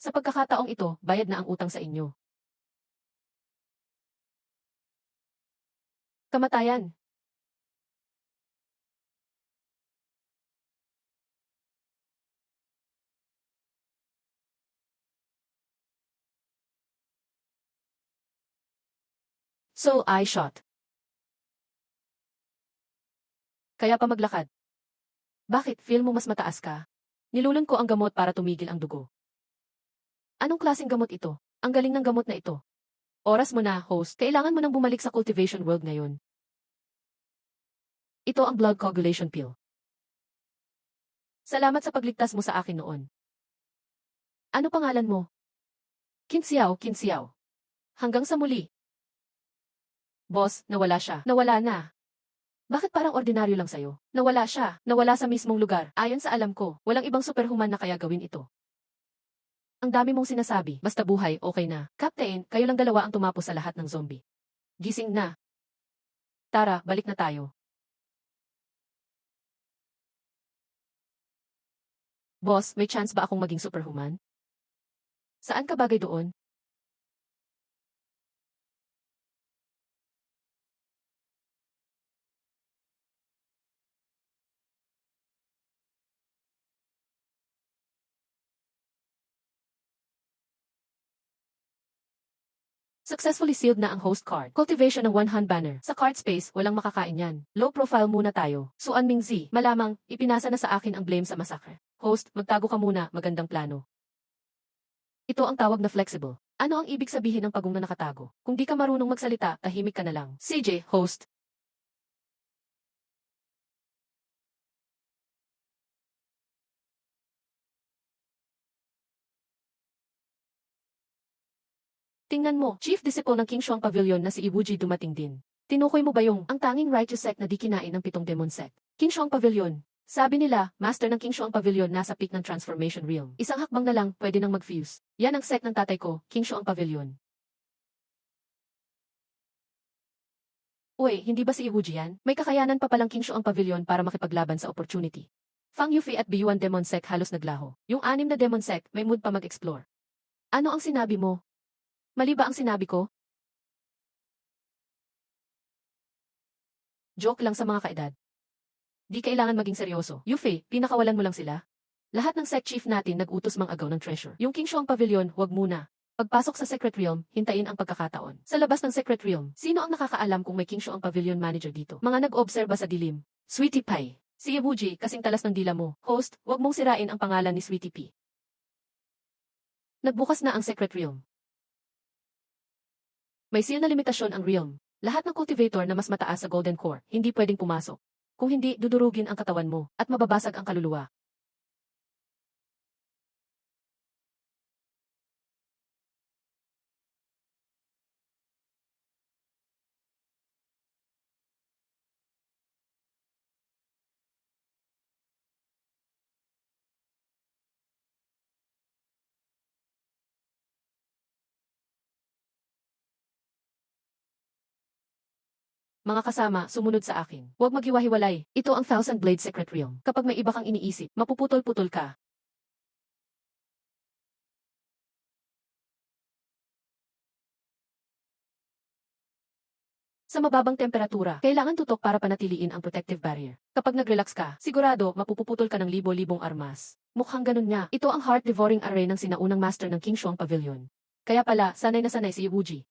[SPEAKER 1] Sa pagkakataong ito, bayad na ang utang sa inyo. Kamatayan. So, I shot. Kaya pa maglakad. Bakit, feel mo mas mataas ka? Nilulun ko ang gamot para tumigil ang dugo. Anong klaseng gamot ito? Ang galing ng gamot na ito. Oras mo na, host. Kailangan mo nang bumalik sa cultivation world ngayon. Ito ang blood coagulation pill. Salamat sa pagligtas mo sa akin noon. Ano pangalan mo? Kinsiao, Kinsiao. Hanggang sa muli. Boss, nawala siya. Nawala na. Bakit parang ordinaryo lang sa'yo? Nawala siya. Nawala sa mismong lugar. Ayon sa alam ko, walang ibang superhuman na kaya gawin ito. Ang dami mong sinasabi. Basta buhay, okay na. Captain, kayo lang dalawa ang tumapos sa lahat ng zombie. Gising na. Tara, balik na tayo. Boss, may chance ba akong maging superhuman? Saan ka bagay doon? Successfully sealed na ang host card. Cultivation ng one-hand banner. Sa card space, walang makakain yan. Low profile muna tayo. Suan Mingzi, malamang, ipinasa na sa akin ang blame sa massacre. Host, magtago ka muna, magandang plano. Ito ang tawag na flexible. Ano ang ibig sabihin ng pagong na nakatago? Kung di ka marunong magsalita, tahimik ka na lang. CJ, host. Tingnan mo, Chief Disciple ng King Shuang Pavilion na si Iwuji dumating din. Tinukoy mo ba yung ang tanging righteous sect na di kinain ng 7 demon sect? King Shuang Pavilion. Sabi nila, master ng King Shuang Pavilion nasa peak ng transformation realm. Isang hakbang na lang, pwede nang mag-fuse. Yan ang sect ng tatay ko, King Shuang Pavilion. Uy, hindi ba si Iwuji yan? May kakayanan pa palang King Shuang Pavilion para makipaglaban sa opportunity. Fang Yufi at B1 Demon Sect halos naglaho. Yung 6 na Demon Sect, may mood pa mag-explore. Ano ang sinabi mo? Mali ba ang sinabi ko? Joke lang sa mga kaedad. Di kailangan maging seryoso. Yuffie, pinakawalan mo lang sila. Lahat ng sect chief natin nag-utos mang agaw ng treasure. Yung King Shuang Pavilion, wag muna. Pagpasok sa Secret Realm, hintayin ang pagkakataon. Sa labas ng Secret Realm, sino ang nakakaalam kung may King Shuang Pavilion manager dito? Mga nag-obserba sa dilim. Sweetie Pie. Si Ibuji, kasing talas ng dila mo. Host, wag mong sirain ang pangalan ni Sweetie Pie. Nagbukas na ang Secret Realm. May seal na limitasyon ang realm. Lahat ng cultivator na mas mataas sa Golden Core, hindi pwedeng pumasok. Kung hindi, dudurugin ang katawan mo, at mababasag ang kaluluwa. Mga kasama, sumunod sa akin. Huwag maghiwa-hiwalay. Ito ang Thousand Blade Secret Realm. Kapag may iba kang iniisip, mapuputol-putol ka. Sa mababang temperatura, kailangan tutok para panatiliin ang protective barrier. Kapag nag-relax ka, sigurado mapuputol ka ng libo-libong armas. Mukhang ganun nga. Ito ang heart-devouring array ng sinaunang master ng King Shuang Pavilion. Kaya pala, sanay na sanay si Wuji.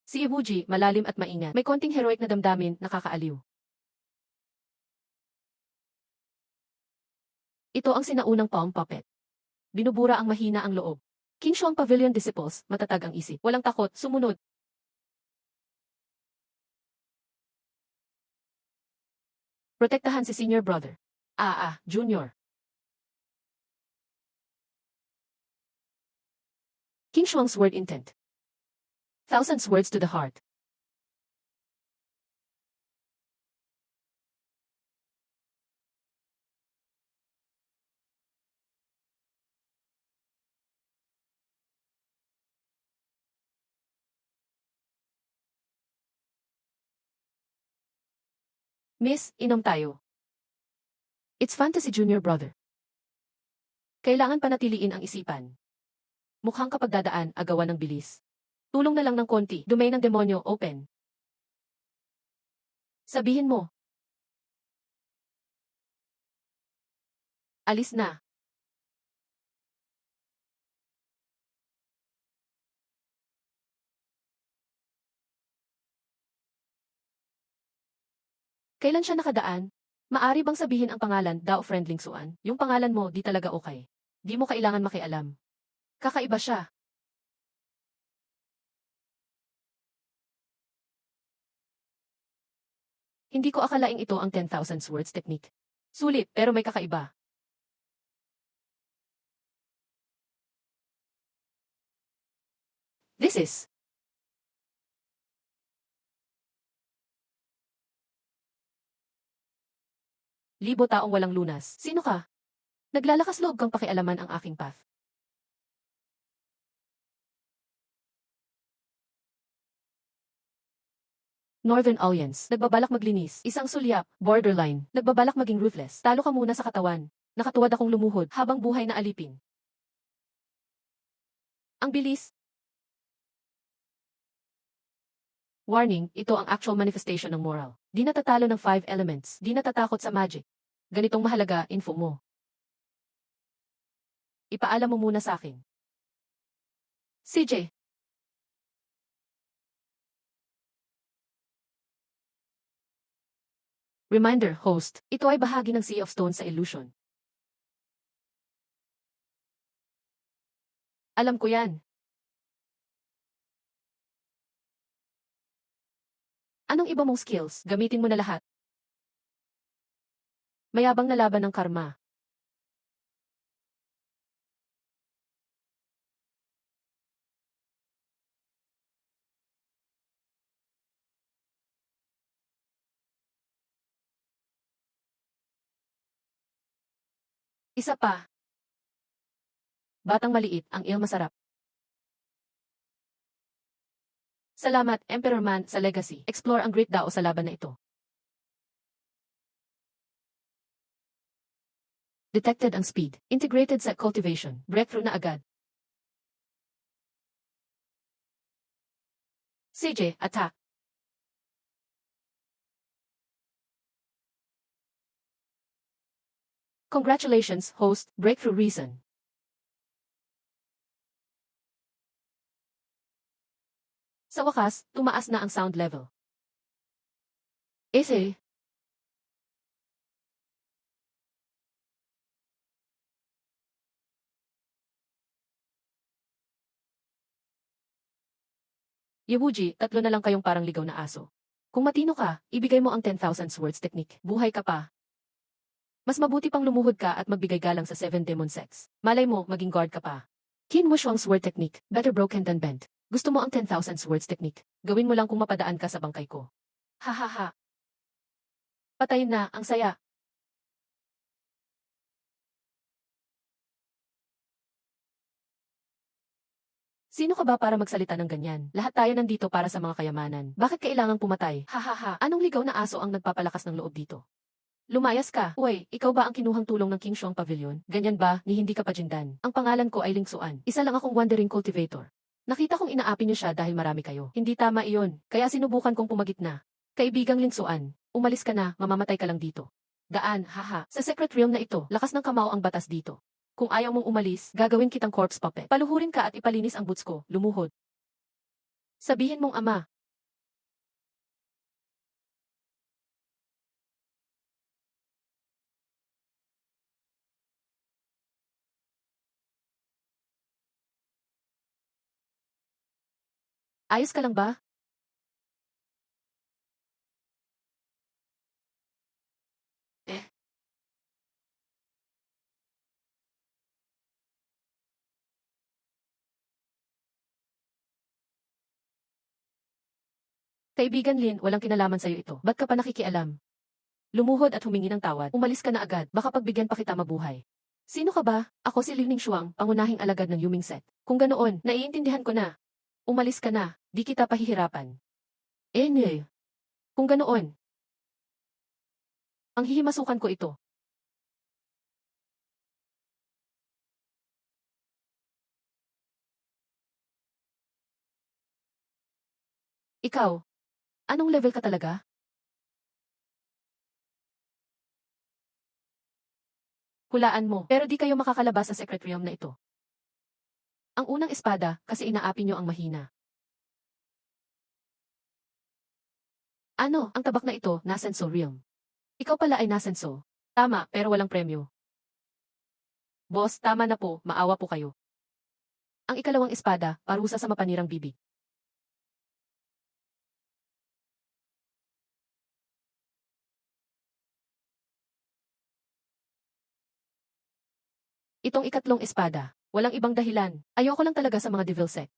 [SPEAKER 1] Si Iwuji, malalim at maingat. May konting heroic na damdamin, nakakaaliw. Ito ang sinaunang palm puppet. Binubura ang mahina ang loob. King Shuang Pavilion Disciples, matatag ang isip. Walang takot, sumunod. Protektahan si senior brother. Junior. King Shuang's word intent. Thousands words to the heart. Miss, inom tayo. It's fantasy junior brother. Kailangan panatiliin ang isipan. Mukhang kapag dadaan, agawan ng bilis. Tulong na lang ng konti, domain ng demonyo, open. Sabihin mo. Alis na. Kailan siya nakadaan? Maari bang sabihin ang pangalan, Dao Friendling Suan? Yung pangalan mo, di talaga okay. Di mo kailangan makialam. Kakaiba siya. Hindi ko akalaing ito ang 10,000 words technique. Sulit, pero may kakaiba. This is libo taong walang lunas. Sino ka? Naglalakas loob kang pakialaman ang aking path. Northern Alliance, nagbabalak maglinis. Isang sulyap, borderline, nagbabalak maging ruthless. Talo ka muna sa katawan. Nakatuwad akong lumuhod habang buhay na alipin. Ang bilis. Warning, ito ang actual manifestation ng moral. Di natatalo ng 5 elements. Di natatakot sa magic. Ganitong mahalaga, info mo. Ipaalam mo muna sa akin. CJ. Reminder, host, ito ay bahagi ng Sea of Stones sa Illusion. Alam ko yan. Anong iba mong skills? Gamitin mo na lahat. Mayabang na laban ng karma. Isa pa. Batang maliit, ang il masarap. Salamat, Emperor Man, sa legacy. Explore ang Great Dao sa laban na ito. Detected ang speed. Integrated sa cultivation. Breakthrough na agad. CJ, attack. Congratulations, host, breakthrough reason. Sa wakas, tumaas na ang sound level. Ese. Yewuji, tatlo na lang kayong parang ligaw na aso. Kung matino ka, ibigay mo ang 10,000 words technique. Buhay ka pa. Mas mabuti pang lumuhod ka at magbigay galang sa 7 demon sex. Malay mo, maging guard ka pa. Qin Wushuang's word technique, better broken than bent. Gusto mo ang 10,000 words technique? Gawin mo lang kung mapadaan ka sa bangkay ko. Hahaha. Patayin na, ang saya. Sino ka ba para magsalita ng ganyan? Lahat tayo nandito para sa mga kayamanan. Bakit kailangang pumatay? Hahaha, anong ligaw na aso ang nagpapalakas ng loob dito? Lumayas ka. Uy, ikaw ba ang kinuhang tulong ng King Shuang Pavilion? Ganyan ba, ni hindi ka pa Jindan? Ang pangalan ko ay Ling Xuan. Isa lang akong wandering cultivator. Nakita kong inaapi niyo siya dahil marami kayo. Hindi tama iyon, kaya sinubukan kong pumagitna. Kaibigang Ling Xuan, umalis ka na, mamamatay ka lang dito. Daan, haha. Sa secret realm na ito, lakas ng kamao ang batas dito. Kung ayaw mong umalis, gagawin kitang corpse puppet. Paluhurin ka at ipalinis ang boots ko, lumuhod. Sabihin mong ama. Ayos ka lang ba? Eh, kaibigan Lin, walang kinalaman sa'yo ito. Ba't ka pa nakikialam? Lumuhod at humingi ng tawad. Umalis ka na agad, baka pagbigyan pa kita mabuhay. Sino ka ba? Ako si Liu Shuang, pangunahing alagad ng Yuming Set. Kung ganoon, naiintindihan ko na. Umalis ka na, di kita pahihirapan. Eh, kung ganoon, ang hihimasukan ko ito. Ikaw, anong level ka talaga? Hulaan mo, pero di kayo makakalabas sa secret realm na ito. Ang unang espada, kasi inaapi nyo ang mahina. Ano, ang tabak na ito, Nasenso Realm. Ikaw pala ay Nasenso. Tama, pero walang premyo. Boss, tama na po, maawa po kayo. Ang ikalawang espada, parusa sa mapanirang bibig. Itong ikatlong espada, walang ibang dahilan. Ayoko lang talaga sa mga devil sect.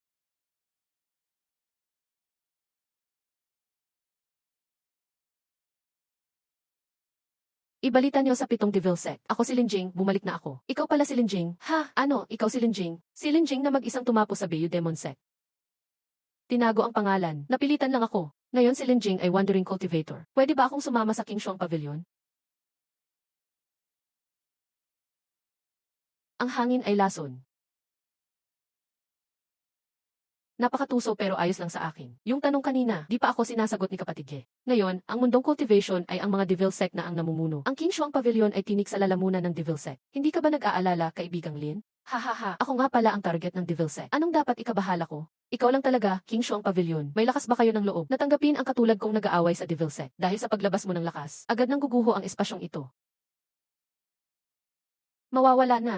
[SPEAKER 1] Ibalita niyo sa pitong devil sect. Ako si Linjing, bumalik na ako. Ikaw pala si Linjing. Ha, ano, ikaw si Linjing? Si Linjing na mag-isang tumapo sa Beyu Demon sect. Tinago ang pangalan. Napilitan lang ako. Ngayon si Linjing ay wandering cultivator. Pwede ba akong sumama sa King Shuang Pavilion? Ang hangin ay lason. Napakatuso pero ayos lang sa akin. Yung tanong kanina, di pa ako sinasagot ni kapatid Ye. Ngayon, ang mundong cultivation ay ang mga devil sect na ang namumuno. Ang King Shuang Pavilion ay tinik sa lalamunan ng devil sect. Hindi ka ba nag-aalala, kaibigang Lin? Hahaha, ako nga pala ang target ng devil sect. Anong dapat ikabahala ko? Ikaw lang talaga, King Shuang Pavilion. May lakas ba kayo ng loob? Natanggapin ang katulad kong nag-aaway sa devil sect. Dahil sa paglabas mo ng lakas, agad nang guguho ang espasyong ito. Mawawala na.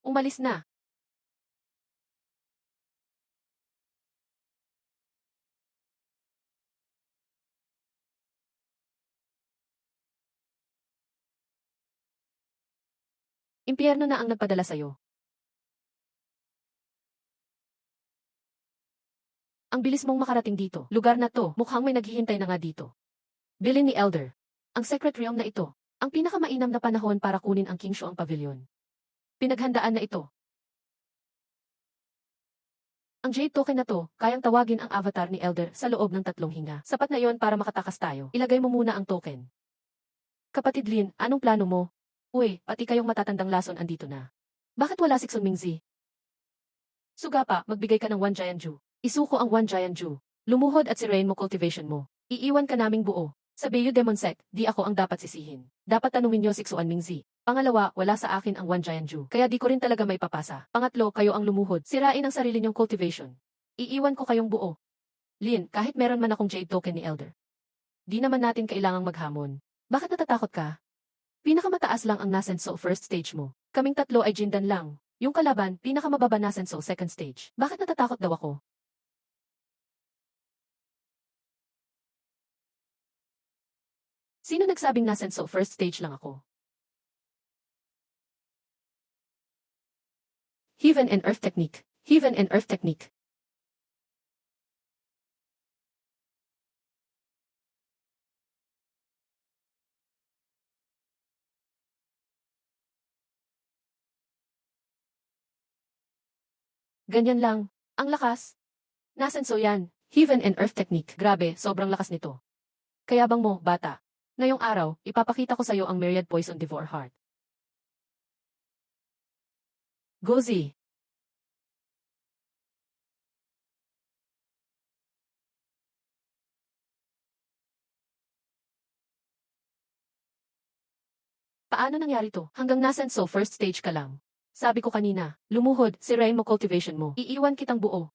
[SPEAKER 1] Umalis na. Impyerno na ang nagpadala sa'yo. Ang bilis mong makarating dito. Lugar na to, mukhang may naghihintay na nga dito. Bilin ni Elder. Ang secret realm na ito. Ang pinakamainam na panahon para kunin ang King Shuang Pavilion. Pinaghandaan na ito. Ang Jade Token na to, kayang tawagin ang avatar ni Elder sa loob ng 3 hinga. Sapat na yon para makatakas tayo. Ilagay mo muna ang token. Kapatid Lin, anong plano mo? Uy, pati kayong matatandang lason andito na. Bakit wala si Xun Mingzi? Suga pa, magbigay ka ng 1 Giant Ju. Isuko ang 1 Giant Ju. Lumuhod at sirain mo cultivation mo. Iiwan ka naming buo. Sa Beyu Demon Sect, di ako ang dapat sisihin. Dapat tanungin niyo si Xuan Mingzi. Pangalawa, wala sa akin ang 1 Giant Ju. Kaya di ko rin talaga may papasa. Pangatlo, kayo ang lumuhod. Sirain ang sarili niyong cultivation. Iiwan ko kayong buo. Lin, kahit meron man akong Jade Token ni Elder. Di naman natin kailangang maghamon. Bakit natatakot ka? Pinakamataas lang ang Nasenso first stage mo. Kaming tatlo ay Jindan lang. Yung kalaban, pinakamababa Nasenso second stage. Bakit natatakot daw ako? Sino nagsabing Nasenso first stage lang ako? Heaven and Earth Technique. Heaven and Earth Technique. Ganyan lang. Ang lakas. Nasenso yan. Heaven and Earth Technique. Grabe, sobrang lakas nito. Kaya bang mo, bata? Ngayong araw, ipapakita ko sa'yo ang Myriad Poison Devour Heart. Gozi. Paano nangyari to? Hanggang nasenso first stage ka lang. Sabi ko kanina, lumuhod, sirain mo cultivation mo. Iiwan kitang buo.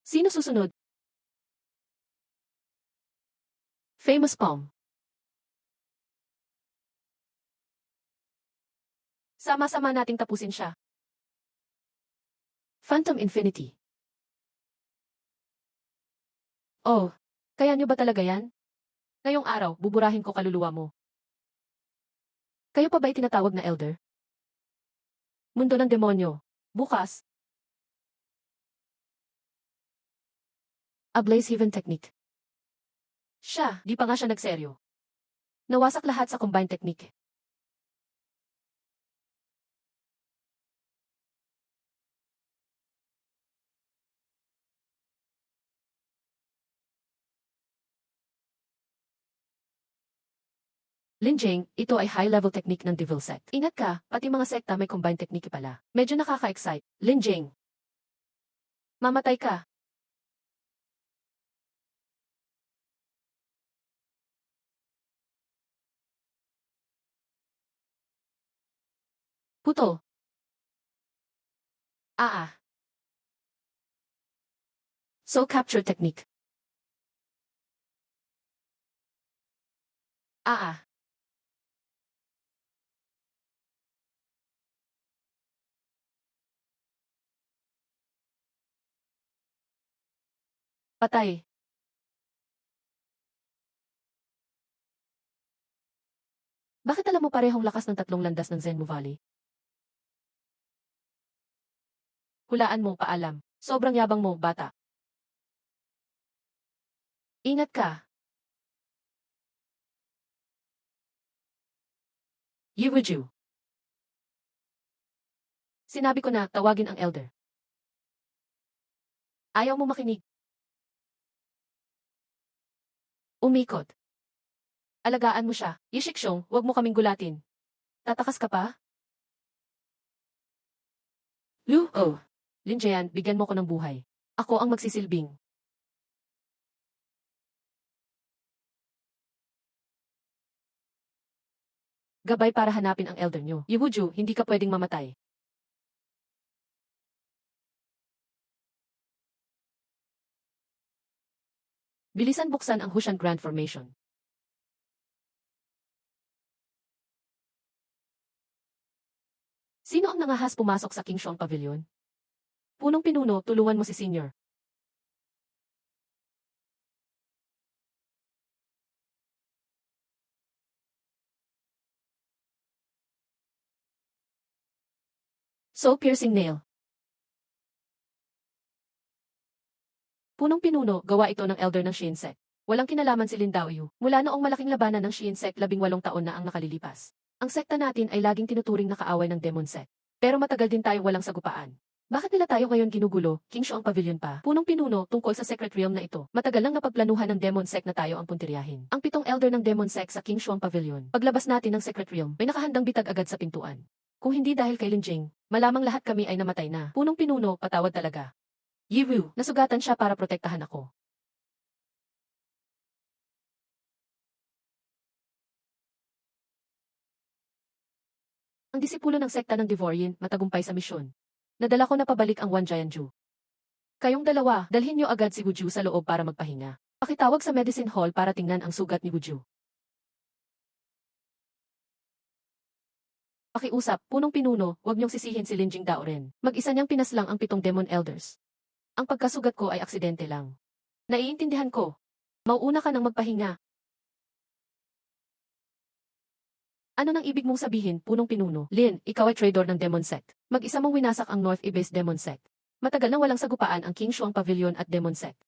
[SPEAKER 1] Sino susunod? Famous Palm. Sama-sama nating tapusin siya. Phantom Infinity. Oh, kaya nyo ba talaga yan? Ngayong araw, buburahin ko kaluluwa mo. Kayo pa ba itinatawag na Elder? Mundo ng demonyo. Bukas. Ablaze Heaven Technique. Siya, di pa nga siya nagseryo. Nawasak lahat sa combined technique. Linjing, ito ay high-level technique ng Devil Sect. Ingat ka, pati mga sekta may combined technique pala. Medyo nakaka-excite. Linjing. Mamatay ka. Puto. Ah. Soul Capture Technique. Ah. Patay. Bakit alam mo parehong lakas ng tatlong landas ng Zenmu Valley? Hulaan mo, paalam. Sobrang yabang mo, bata. Ingat ka. Yuwiju. Sinabi ko na, tawagin ang Elder. Ayaw mo makinig. Umikot. Alagaan mo siya. Yishikshong, huwag mo kaming gulatin. Tatakas ka pa? Lu, oh. Linjayan, bigyan mo ko ng buhay. Ako ang magsisilbing. Gabay para hanapin ang elder nyo. Yuwuju, hindi ka pwedeng mamatay. Bilisan buksan ang Hushan Grand Formation. Sino ang nangahas pumasok sa King Shuang Pavilion? Punong pinuno, tulungan mo si Senior. Soul Piercing Nail. Punong pinuno, gawa ito ng elder ng Shinsek. Walang kinalaman si Lin Daoyu. Mula noong malaking labanan ng Shinsek 18 taon na ang nakalilipas. Ang sekta natin ay laging tinuturing na kaaway ng Demon Sect. Pero matagal din tayong walang sagupaan. Bakit nila tayo ngayon ginugulo, King Shuang Pavilion pa? Punong pinuno tungkol sa Secret Realm na ito. Matagal lang napagplanuhan ng Demon Sect na tayo ang puntiryahin. Ang 7 elder ng Demon Sect sa King Shuang Pavilion. Paglabas natin ng Secret Realm, may nakahandang bitag agad sa pintuan. Kung hindi dahil kay Lin Jing, malamang lahat kami ay namatay na. Punong pinuno, patawad talaga. Yiwu, nasugatan siya para protektahan ako. Ang disipulo ng sekta ng Devorian, matagumpay sa misyon. Nadala ko na pabalik ang Wan Jianju. Kayong dalawa, dalhin niyo agad si Wuju sa loob para magpahinga. Pakitawag sa medicine hall para tingnan ang sugat ni Wuju. Pakiusap, punong pinuno, huwag niyong sisihin si Lin Jing Daoren. Mag-isa niyang pinaslang ang 7 demon elders. Ang pagkasugat ko ay aksidente lang. Naiintindihan ko. Mauuna ka ng magpahinga. Ano nang ibig mong sabihin, punong pinuno? Lin, ikaw ay traitor ng Demon Sect. Mag-isa mong winasak ang North Ibis Demon Sect. Matagal nang walang sagupaan ang King Shuang Pavilion at Demon Sect.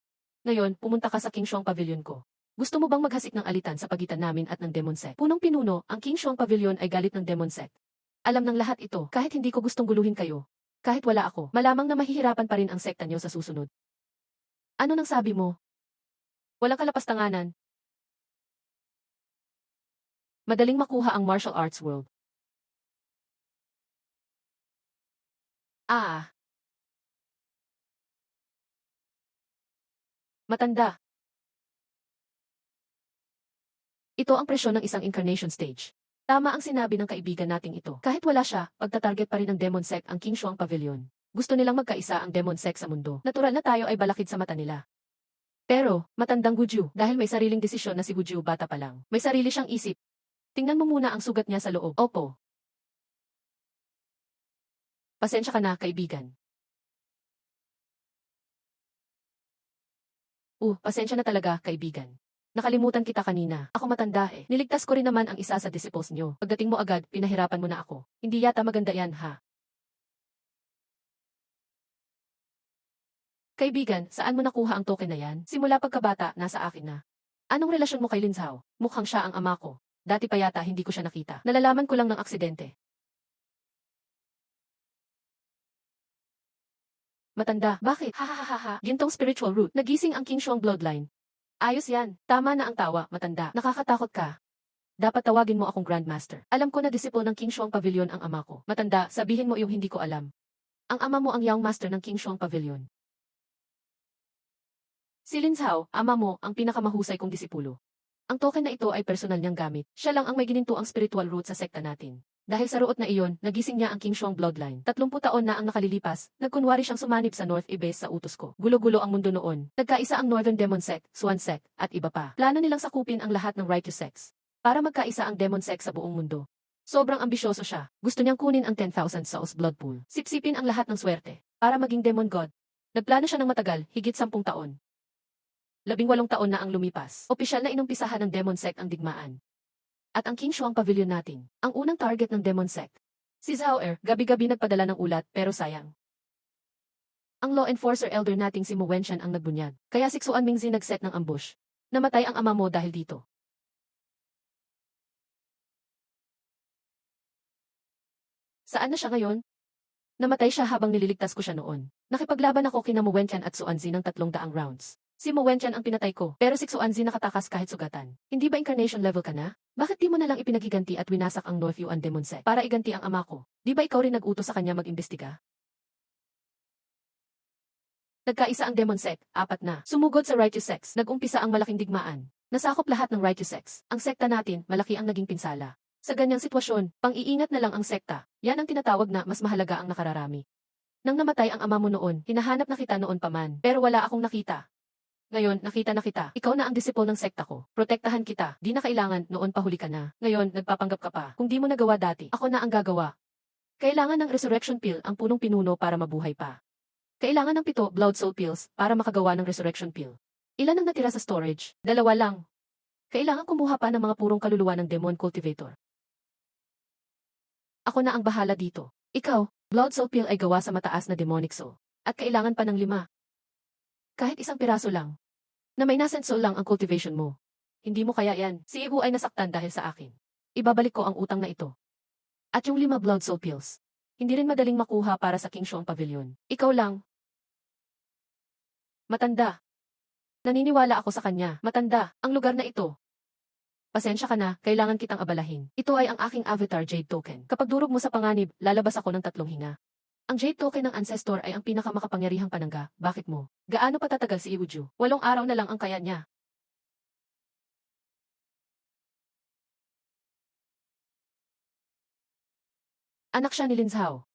[SPEAKER 1] Ngayon, pumunta ka sa King Shuang Pavilion ko. Gusto mo bang maghasik ng alitan sa pagitan namin at ng Demon Sect? Punong-pinuno, ang King Shuang Pavilion ay galit ng Demon Sect. Alam ng lahat ito, kahit hindi ko gustong guluhin kayo. Kahit wala ako, malamang na mahihirapan pa rin ang sekta niyo sa susunod. Ano nang sabi mo? Walang kalapastanganan. Madaling makuha ang martial arts world. Ah, matanda. Ito ang presyon ng isang incarnation stage. Tama ang sinabi ng kaibigan nating ito. Kahit wala siya, pagtatarget pa rin ng Demon Sect ang King Shuang Pavilion. Gusto nilang magkaisa ang Demon Sect sa mundo. Natural na tayo ay balakid sa mata nila. Pero, matandang Guju, dahil may sariling desisyon na si Guju bata pa lang. May sarili siyang isip. Tingnan mo muna ang sugat niya sa loob. Opo. Pasensya ka na, kaibigan. Pasensya na talaga, kaibigan. Nakalimutan kita kanina. Ako matanda eh. Niligtas ko rin naman ang isa sa disciples niyo. Pagdating mo agad, pinahirapan mo na ako. Hindi yata maganda yan, ha? Kaibigan, saan mo nakuha ang token na yan? Simula pagkabata, nasa akin na. Anong relasyon mo kay Lin Zhao? Mukhang siya ang ama ko. Dati pa yata hindi ko siya nakita. Nalalaman ko lang ng aksidente. Matanda, bakit? Hahaha, gintong spiritual root. Nagising ang King Shuang bloodline. Ayos yan. Tama na ang tawa, matanda. Nakakatakot ka. Dapat tawagin mo akong Grandmaster. Alam ko na disipo ng King Shuang Pavilion ang ama ko. Matanda, sabihin mo yung hindi ko alam. Ang ama mo ang Young Master ng King Shuang Pavilion. Si Lin Zhao, ama mo, ang pinakamahusay kong disipulo. Ang token na ito ay personal niyang gamit. Siya lang ang may ginintuang spiritual root sa sekta natin. Dahil sa ruot na iyon, nagising niya ang King Shuang bloodline. 30 taon na ang nakalilipas, nagkunwari siyang sumanib sa North Ibis sa utos ko. Gulo-gulo ang mundo noon. Nagkaisa ang Northern Demon Sect, Swan Sect, at iba pa. Plano nilang sakupin ang lahat ng Righteous Sects. Para magkaisa ang Demon Sect sa buong mundo. Sobrang ambisyoso siya. Gusto niyang kunin ang 10,000 Souls Blood Pool. Sipsipin ang lahat ng swerte. Para maging Demon God. Nagplano siya ng matagal, higit 10 taon. 18 taon na ang lumipas. Opisyal na inumpisahan ng Demon Sect ang digmaan. At ang King Shuang Pavilion natin, ang unang target ng Demon Sect. Si Zhao Er, gabi-gabi nagpadala ng ulat pero sayang. Ang law enforcer elder nating si Mo Wenshan ang nagbunyag. Kaya si Xuan Mingzi nagset ng ambush. Namatay ang ama mo dahil dito. Saan na siya ngayon? Namatay siya habang nililigtas ko siya noon. Nakipaglaban ako kina Mo Wenshan at Xuanzi ng 300 rounds. Si Mo Wenshan ang pinatay ko, pero si Xuanzi nakatakas kahit sugatan. Hindi ba incarnation level ka na? Bakit di mo na lang ipinaghiganti at winasak ang North Yuan Demon Sect para iganti ang ama ko? Di ba ikaw rin nag-utos sa kanya mag-imbestiga? Nagkaisa ang Demon Sect, 4 na. Sumugod sa Righteous Sects, nag-umpisa ang malaking digmaan. Nasakop lahat ng Righteous Sects. Ang sekta natin, malaki ang naging pinsala. Sa ganyang sitwasyon, pang-iingat na lang ang sekta. Yan ang tinatawag na mas mahalaga ang nakararami. Nang namatay ang ama mo noon, hinahanap na kita noon pa man, pero wala akong nakita. Ngayon, nakita na kita. Ikaw na ang disipo ng sekta ko. Protektahan kita. Di na kailangan, noon pa huli ka na. Ngayon, nagpapanggap ka pa. Kung di mo nagawa dati, ako na ang gagawa. Kailangan ng resurrection pill ang punong-pinuno para mabuhay pa. Kailangan ng 7 blood soul pills para makagawa ng resurrection pill. Ilan ang natira sa storage? 2 lang. Kailangan kumuha pa ng mga purong kaluluwa ng demon cultivator. Ako na ang bahala dito. Ikaw, blood soul pill ay gawa sa mataas na demonic soul. At kailangan pa ng 5. Kahit isang piraso lang. Na may nascent soul lang ang cultivation mo. Hindi mo kaya yan. Si Ibu ay nasaktan dahil sa akin. Ibabalik ko ang utang na ito. At yung 5 blood soul pills. Hindi rin madaling makuha para sa King Shuang Pavilion. Ikaw lang. Matanda. Naniniwala ako sa kanya. Matanda, ang lugar na ito. Pasensya ka na, kailangan kitang abalahin. Ito ay ang aking avatar Jade Token. Kapag durog mo sa panganib, lalabas ako ng 3 hinga. Ang Jade Token ng Ancestor ay ang pinakamakapangyarihang panangga. Bakit mo? Gaano pa tatagal si Iwuju? 8 araw na lang ang kaya niya. Anak siya ni Lin Zhao.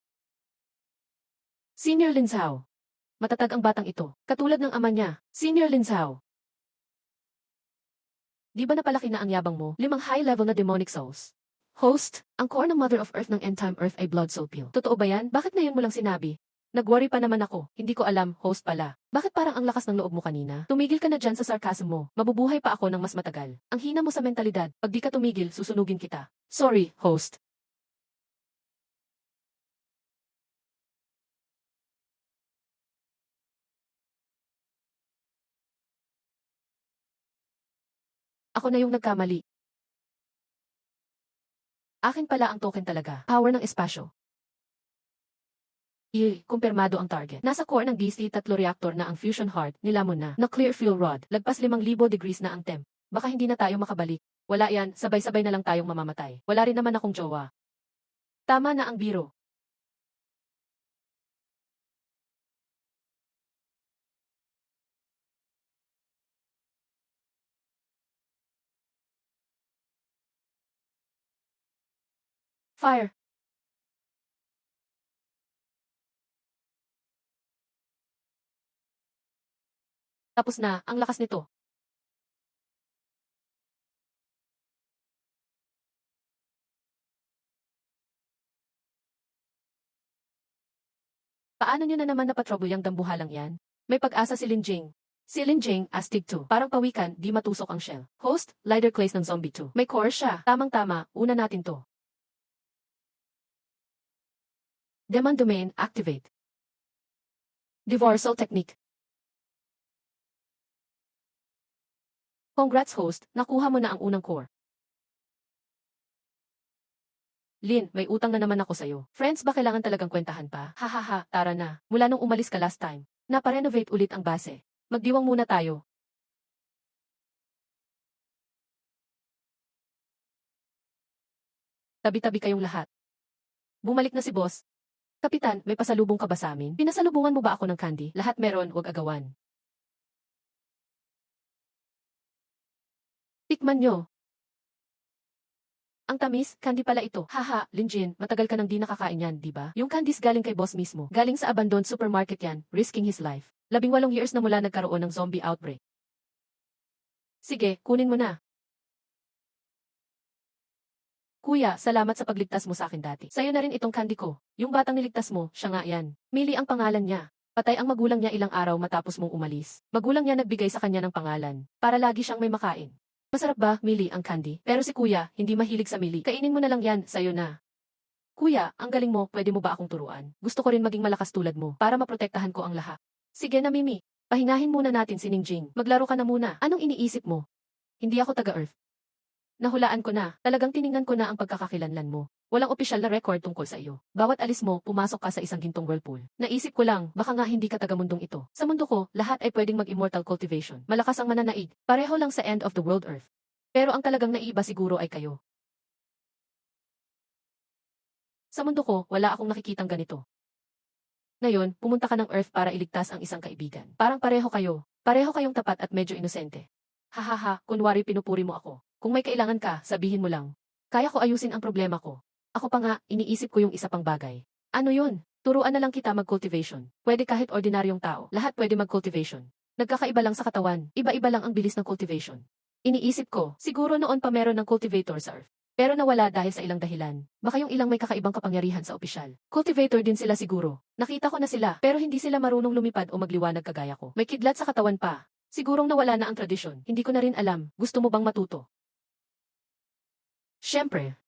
[SPEAKER 1] Senior Lin Zhao. Matatag ang batang ito. Katulad ng ama niya, Senior Lin Zhao. Di ba napalaki na ang yabang mo? 5 high-level na demonic souls. Host, ang core ng Mother of Earth ng End Time Earth ay Blood Soul Pill. Totoo ba yan? Bakit ngayon mo lang sinabi? Nag-worry pa naman ako. Hindi ko alam, host pala. Bakit parang ang lakas ng loob mo kanina? Tumigil ka na dyan sa sarcasm mo. Mabubuhay pa ako ng mas matagal. Ang hina mo sa mentalidad. Pag di ka tumigil, susunugin kita. Sorry, host. Ako na yung nagkamali. Akin pala ang token talaga. Power ng espasyo. Kumpirmado ang target. Nasa core ng DC-3 reactor na ang fusion heart, nilamon na. Nuclear fuel rod. Lagpas 5,000 degrees na ang temp. Baka hindi na tayo makabalik. Wala yan, sabay-sabay na lang tayong mamamatay. Wala rin naman akong jowa. Tama na ang biro. Fire. Tapos na, ang lakas nito. Paano nyo na naman napatrouble yung dambuhalang yan? May pag-asa si Linjing. Si Linjing, Astig 2. Parang pawikan, di matusok ang shell. Host, Lighter Clays ng Zombie 2. May core siya. Tamang-tama, una natin to. Demon Domain, activate. Divorsal Technique. Congrats host, nakuha mo na ang unang core. Lin, may utang na naman ako sa'yo. Friends ba kailangan talagang kwentahan pa? Hahaha, tara na. Mula nung umalis ka last time, naparenovate ulit ang base. Magdiwang muna tayo. Tabi-tabi kayong lahat. Bumalik na si boss. Kapitan, may pasalubong ka ba sa amin? Pinasalubungan mo ba ako ng candy? Lahat meron, wag agawan. Tikman nyo. Ang tamis, candy pala ito. Haha, Linjin, matagal ka nang di nakakain yan, di ba? Yung candies galing kay boss mismo. Galing sa abandoned supermarket yan, risking his life. 18 years na mula nagkaroon ng zombie outbreak. Sige, kunin mo na. Kuya, salamat sa pagligtas mo sa akin dati. Sa'yo na rin itong candy ko. Yung batang niligtas mo, siya nga yan. Mili ang pangalan niya. Patay ang magulang niya ilang araw matapos mong umalis. Magulang niya nagbigay sa kanya ng pangalan, para lagi siyang may makain. Masarap ba, Mili, ang candy? Pero si kuya, hindi mahilig sa Mili. Kainin mo na lang yan, sa'yo na. Kuya, ang galing mo, pwede mo ba akong turuan? Gusto ko rin maging malakas tulad mo, para maprotektahan ko ang lahat. Sige na Mimi, pahingahin muna natin si Ningjing. Maglaro ka na muna. Anong iniisip mo? Hindi ako taga-Earth. Nahulaan ko na, talagang tiningnan ko na ang pagkakakilanlan mo. Walang opisyal na record tungkol sa iyo. Bawat alis mo, pumasok ka sa isang gintong whirlpool. Naisip ko lang, baka nga hindi ka taga-mundong ito. Sa mundo ko, lahat ay pwedeng mag-immortal cultivation. Malakas ang mananaig. Pareho lang sa end of the world Earth. Pero ang talagang naiba siguro ay kayo. Sa mundo ko, wala akong nakikitang ganito. Ngayon, pumunta ka ng Earth para iligtas ang isang kaibigan. Parang pareho kayo. Pareho kayong tapat at medyo inosente. Hahaha, kunwari pinupuri mo ako. Kung may kailangan ka, sabihin mo lang. Kaya ko ayusin ang problema ko. Ako pa nga, iniisip ko yung isa pang bagay. Ano yun? Turuan na lang kita mag-cultivation. Pwede kahit ordinaryong tao. Lahat pwede mag-cultivation. Nagkakaiba lang sa katawan. Iba-iba lang ang bilis ng cultivation. Iniisip ko, siguro noon pa meron ng cultivator sa Earth. Pero nawala dahil sa ilang dahilan. Baka yung ilang may kakaibang kapangyarihan sa opisyal. Cultivator din sila siguro. Nakita ko na sila, pero hindi sila marunong lumipad o magliwanag kagaya ko. May kidlat sa katawan pa. Sigurong nawala na ang tradisyon. Hindi ko na rin alam. Gusto mo bang matuto? Siyempre.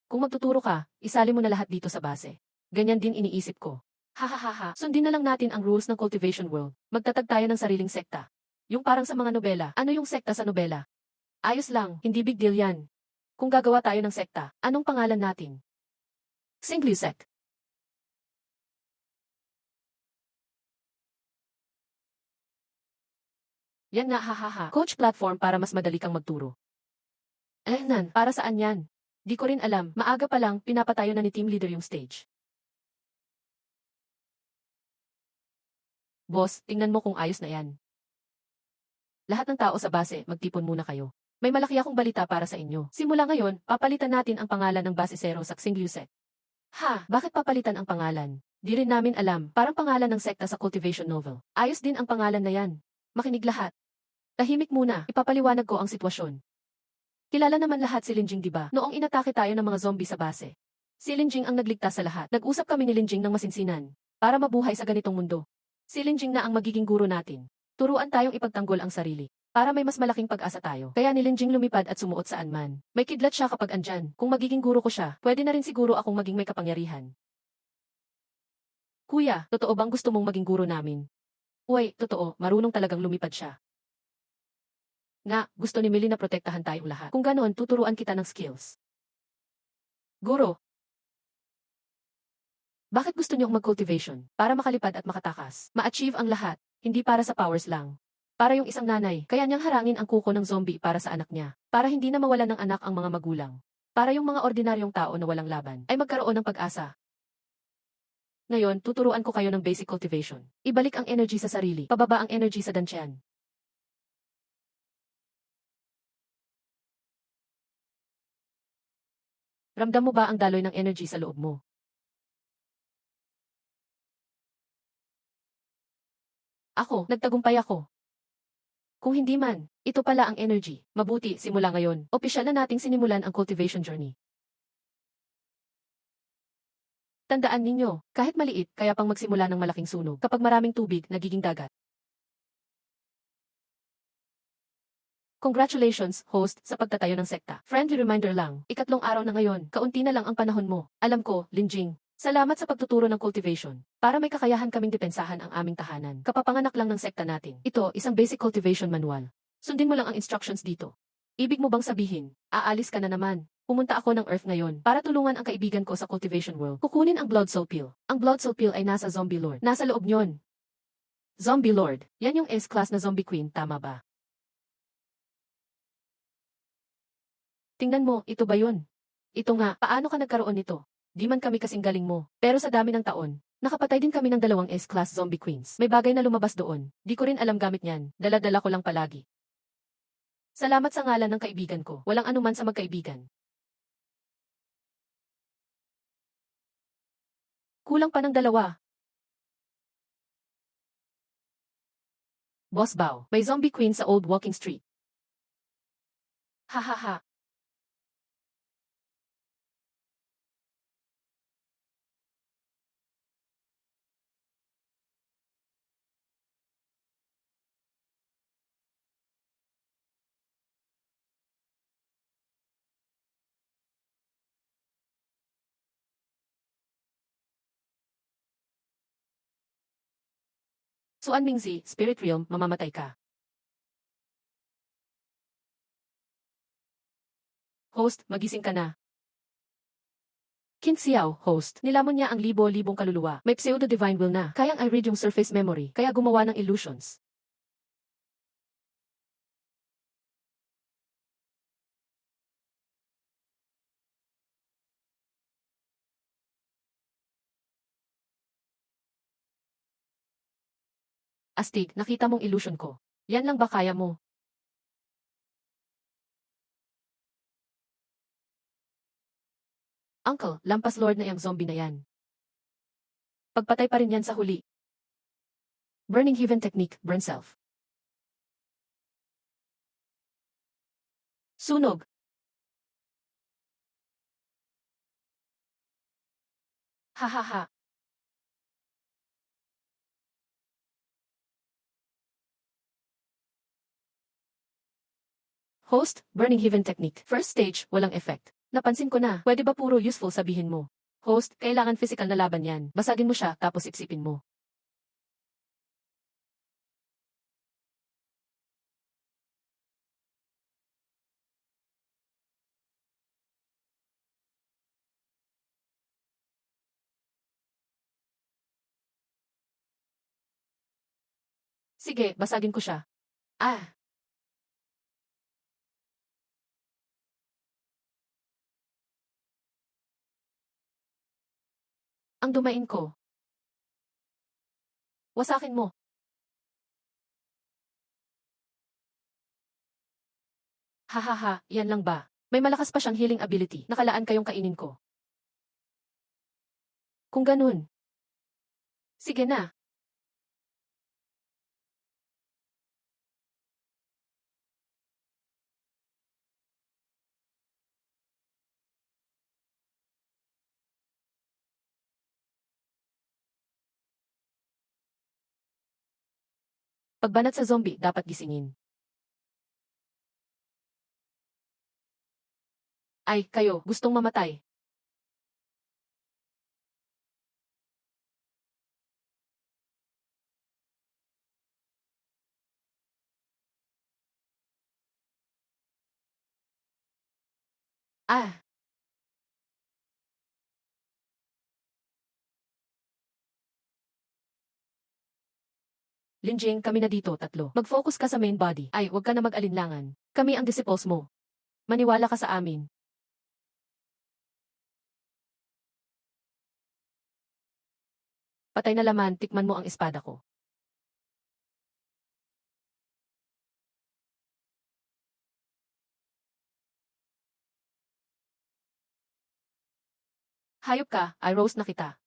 [SPEAKER 1] Kung magtuturo ka, isali mo na lahat dito sa base. Ganyan din iniisip ko. Hahaha, sundin na lang natin ang rules ng cultivation world. Magtatag tayo ng sariling sekta. Yung parang sa mga nobela. Ano yung sekta sa nobela? Ayos lang, hindi big deal yan. Kung gagawa tayo ng sekta, anong pangalan natin? Xinglu Sect. Yan nga hahaha. Coach platform para mas madali kang magturo. Para saan yan? Di ko rin alam. Maaga pa lang, pinapatayo na ni team leader yung stage. Boss, tingnan mo kung ayos na yan. Lahat ng tao sa base, magtipon muna kayo. May malaki akong balita para sa inyo. Simula ngayon, papalitan natin ang pangalan ng base zero sa Xinglu Sect. Ha, bakit papalitan ang pangalan? Di rin namin alam. Parang pangalan ng sekta sa cultivation novel. Ayos din ang pangalan na yan. Makinig lahat. Tahimik muna, ipapaliwanag ko ang sitwasyon. Kilala naman lahat si Linjing, di ba? Noong inatake tayo ng mga zombie sa base. Si Linjing ang nagligtas sa lahat. Nag-usap kami ni Linjing ng masinsinan. Para mabuhay sa ganitong mundo. Si Linjing na ang magiging guro natin. Turuan tayong ipagtanggol ang sarili. Para may mas malaking pag-asa tayo. Kaya ni Linjing lumipad at sumuot saan man. May kidlat siya kapag andyan. Kung magiging guro ko siya, pwede na rin siguro akong maging may kapangyarihan. Kuya, totoo bang gusto mong maging guro namin? Uy, totoo, marunong talagang lumipad siya. Nga, gusto ni Millie na protektahan tayong lahat. Kung ganoon, tuturuan kita ng skills. Guro, bakit gusto niyong mag-cultivation? Para makalipad at makatakas. Ma-achieve ang lahat, hindi para sa powers lang. Para yung isang nanay, kaya niyang harangin ang kuko ng zombie para sa anak niya. Para hindi na mawalan ng anak ang mga magulang. Para yung mga ordinaryong tao na walang laban, ay magkaroon ng pag-asa. Ngayon, tuturuan ko kayo ng basic cultivation. Ibalik ang energy sa sarili, pababa ang energy sa dansyan. Ramdam mo ba ang daloy ng energy sa loob mo? Ako, nagtagumpay ako. Kung hindi man, ito pala ang energy. Mabuti, simula ngayon, opisyal na nating sinimulan ang cultivation journey. Tandaan ninyo, kahit maliit, kaya pang magsimula ng malaking sunog. Kapag maraming tubig, nagiging dagat. Congratulations, host, sa pagtatayo ng sekta. Friendly reminder lang, ikatlong araw na ngayon, kaunti na lang ang panahon mo. Alam ko, Linjing. Salamat sa pagtuturo ng cultivation. Para may kakayahan kaming depensahan ang aming tahanan. Kapapanganak lang ng sekta natin. Ito, isang basic cultivation manual. Sundin mo lang ang instructions dito. Ibig mo bang sabihin, aalis ka na naman? Pumunta ako ng Earth ngayon para tulungan ang kaibigan ko sa cultivation world. Kukunin ang Blood Soul Pill. Ang Blood Soul Pill ay nasa Zombie Lord. Nasa loob nyon. Zombie Lord. Yan yung S-class na zombie queen, tama ba? Tingnan mo, ito ba yun? Ito nga, paano ka nagkaroon nito? Di man kami kasing galing mo. Pero sa dami ng taon, nakapatay din kami ng dalawang S-class zombie queens. May bagay na lumabas doon. Di ko rin alam gamit niyan. Dala-dala ko lang palagi. Salamat sa ngalan ng kaibigan ko. Walang anuman sa magkaibigan. Kulang pa ng dalawa. Boss Bao, may zombie queen sa Old Walking Street. Ha ha ha. Suan Mingzi, Spirit Realm, mamamatay ka. Host, magising ka na. Qin Xiao, host, nilamon niya ang libo-libong kaluluwa. May pseudo-divine will na. Kayang I-read yung surface memory, kaya gumawa ng illusions. Astig, nakita mong illusion ko. Yan lang ba kaya mo? Uncle, lampas lord na yung zombie na yan. Pagpatay pa rin yan sa huli. Burning Heaven Technique, Burn Self. Sunog. Ha ha ha. Host, Burning Heaven Technique. First stage, walang effect. Napansin ko na, pwede ba puro useful sabihin mo? Host, kailangan physical na laban yan. Basagin mo siya, tapos ipsipin mo. Sige, basagin ko siya. Ah, ang dumain ko. Wasakin mo. Ha ha ha, yan lang ba? May malakas pa siyang healing ability. Nakalaan kayong kainin ko. Kung ganun. Sige na. Pagbanat sa zombie, dapat gisingin. Ay, kayo, gustong mamatay. Ah, Linjing, kami na dito, tatlo. Mag-focus ka sa main body. Ay, wag ka na mag-alinlangan. Kami ang disciples mo. Maniwala ka sa amin. Patay na laman, tikman mo ang espada ko. Hayop ka, I roast na kita.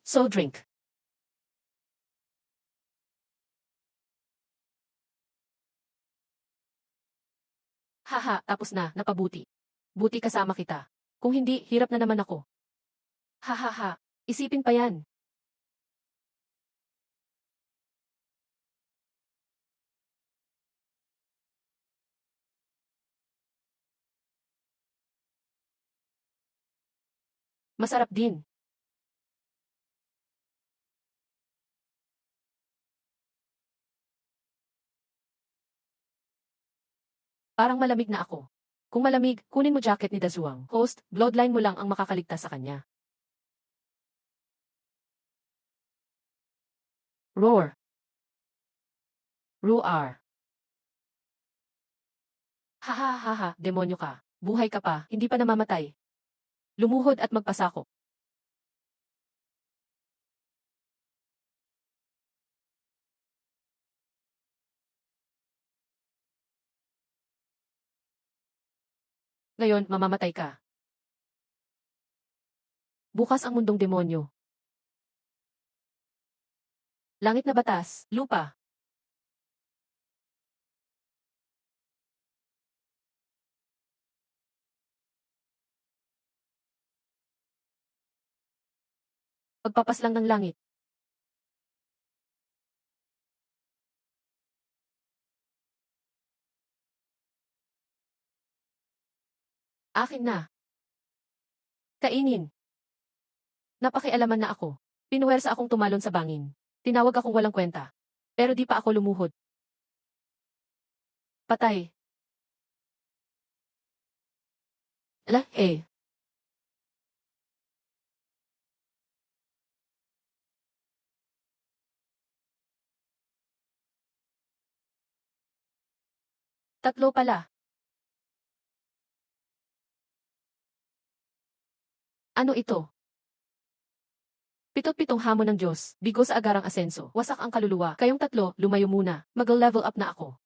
[SPEAKER 1] So drink. Haha, tapos na, napabuti. Buti kasama kita. Kung hindi, hirap na naman ako. Hahaha, isipin pa yan. Masarap din. Parang malamig na ako. Kung malamig, kunin mo jacket ni Dazuang. Host, bloodline mo lang ang makakaligtas sa kanya. Roar. Roar. Hahaha, demonyo ka. Buhay ka pa, hindi pa namamatay. Lumuhod at magpasako. Ngayon, mamamatay ka. Bukas ang mundong demonyo. Langit na batas, lupa. Pagpapaslang ng langit. Akin na. Kainin. Napakialaman na ako. Pinuwersa akong tumalon sa bangin. Tinawag akong walang kwenta. Pero di pa ako lumuhod. Patay. Eh. Tatlo pala. Ano ito? Pitot-pitong hamon ng Diyos, bigo sa agarang asenso, wasak ang kaluluwa, kayong tatlo, lumayo muna, mag-level up na ako.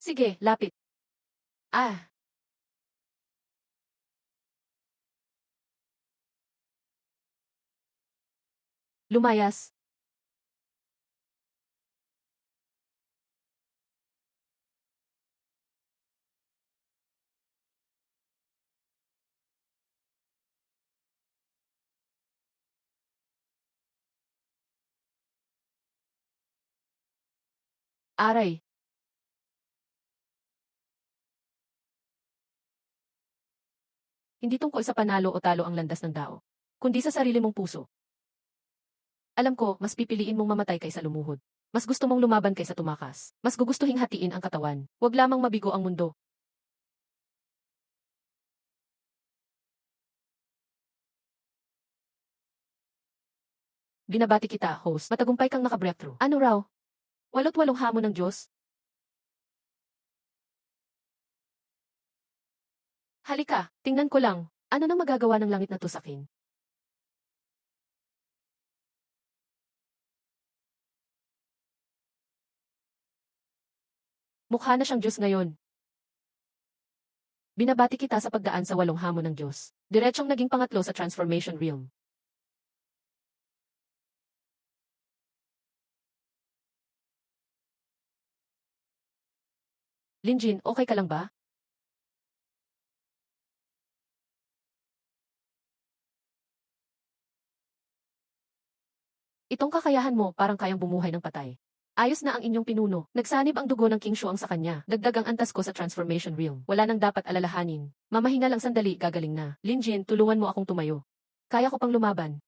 [SPEAKER 1] Sige, lapit. Ah, lumayas. Aray. Hindi tungkol sa panalo o talo ang landas ng tao, kundi sa sarili mong puso. Alam ko, mas pipiliin mong mamatay kaysa lumuhod. Mas gusto mong lumaban kaysa tumakas. Mas gugustuhing hatiin ang katawan. Huwag lamang mabigo ang mundo. Binabati kita, host. Matagumpay kang naka-breakthrough. Ano raw? Walot-walong hamon ng Diyos? Halika, tingnan ko lang. Ano nang magagawa ng langit na to sa akin? Mukha na siyang Diyos ngayon. Binabati kita sa pagdaan sa walong hamon ng Diyos. Diretsong naging pangatlo sa transformation realm. Linjin, okay ka lang ba? Itong kakayahan mo parang kayang bumuhay ng patay. Ayos na ang inyong pinuno. Nagsanib ang dugo ng King Shuang sa kanya. Dagdag ang antas ko sa transformation realm. Wala nang dapat alalahanin. Mamahinga lang sandali, gagaling na. Lin Jin, tulungan mo akong tumayo. Kaya ko pang lumaban.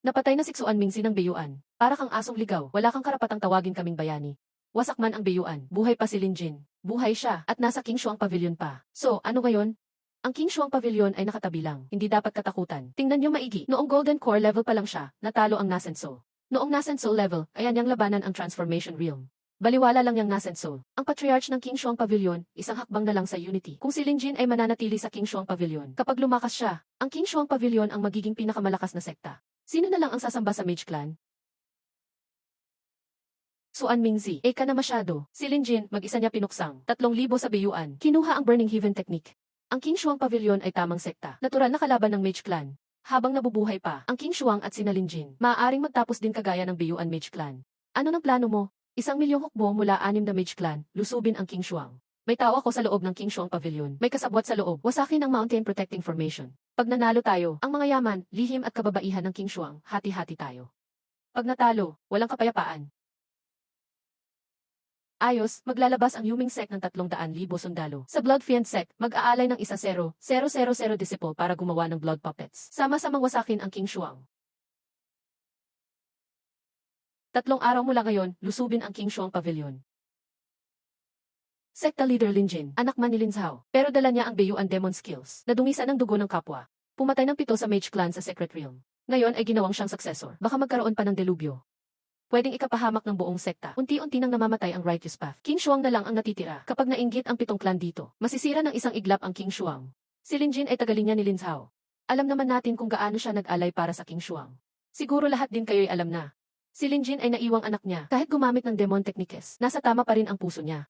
[SPEAKER 1] Napatay na Siksuan Mingsi ng Beyuan. Para kang asong ligaw, wala kang karapatang tawagin kaming bayani. Wasak man ang Beyuan, buhay pa si Lin Jin. Buhay siya, at nasa King Shuang Pavilion pa. So, ano ngayon? Ang King Shuang Pavilion ay nakatabi lang, hindi dapat katakutan. Tingnan niyo maigi, noong Golden Core level pa lang siya, natalo ang Nascent Soul. Noong Nascent Soul level, ayan niyang labanan ang Transformation Realm. Baliwala lang yang Nascent Soul. Ang Patriarch ng King Shuang Pavilion, isang hakbang na lang sa Unity. Kung si Lin Jin ay mananatili sa King Shuang Pavilion, kapag lumakas siya, ang King Shuang Pavilion ang magiging pinakamalakas na sekta. Sino na lang ang sasamba sa Mage Clan? Suan Mingzi, ka na masyado. Si Lin Jin, mag-isa niya pinuksang. 3,000 sa Beyuan. Kinuha ang Burning Heaven Technique. Ang King Shuang Pavilion ay tamang sekta. Natural na kalaban ng Mage Clan. Habang nabubuhay pa, ang King Shuang at sina Lin Jin, maaaring magtapos din kagaya ng Beyuan Mage Clan. Ano ng plano mo? 1,000,000 hukbo mula 6 na Mage Clan, lusubin ang King Shuang. May tao ako sa loob ng King Shuang Pavilion. May kasabwat sa loob, wasakin ang Mountain Protecting Formation. Pag nanalo tayo, ang mga yaman, lihim at kababaihan ng King Shuang, hati-hati tayo. Pag natalo, walang kapayapaan. Ayos, maglalabas ang Yuming Sect ng 300,000 sundalo. Sa Blood Fiend Sect, mag-aalay ng 1,000,000 disciple para gumawa ng blood puppets. Sama-samang wasakin ang King Shuang. 3 araw mula ngayon, lusubin ang King Shuang Pavilion. Sekta Leader Lin Jin, anak man ni Lin Zhao, pero dala niya ang Beyuan Demon Skills, nadungisan ng dugo ng kapwa. Pumatay ng 7 sa Mage Clan sa Secret Realm. Ngayon ay ginawang siyang successor. Baka magkaroon pa ng delubyo. Pwedeng ikapahamak ng buong sekta. Unti-unti nang namamatay ang Righteous Path. King Shuang na lang ang natitira. Kapag nainggit ang 7 clan dito, masisira ng isang iglap ang King Shuang. Si Lin Jin ay tagalinya ni Lin Zhao. Alam naman natin kung gaano siya nag-alay para sa King Shuang. Siguro lahat din kayo'y alam na. Si Lin Jin ay naiwang anak niya. Kahit gumamit ng Demon Techniques, nasa tama pa rin ang puso niya.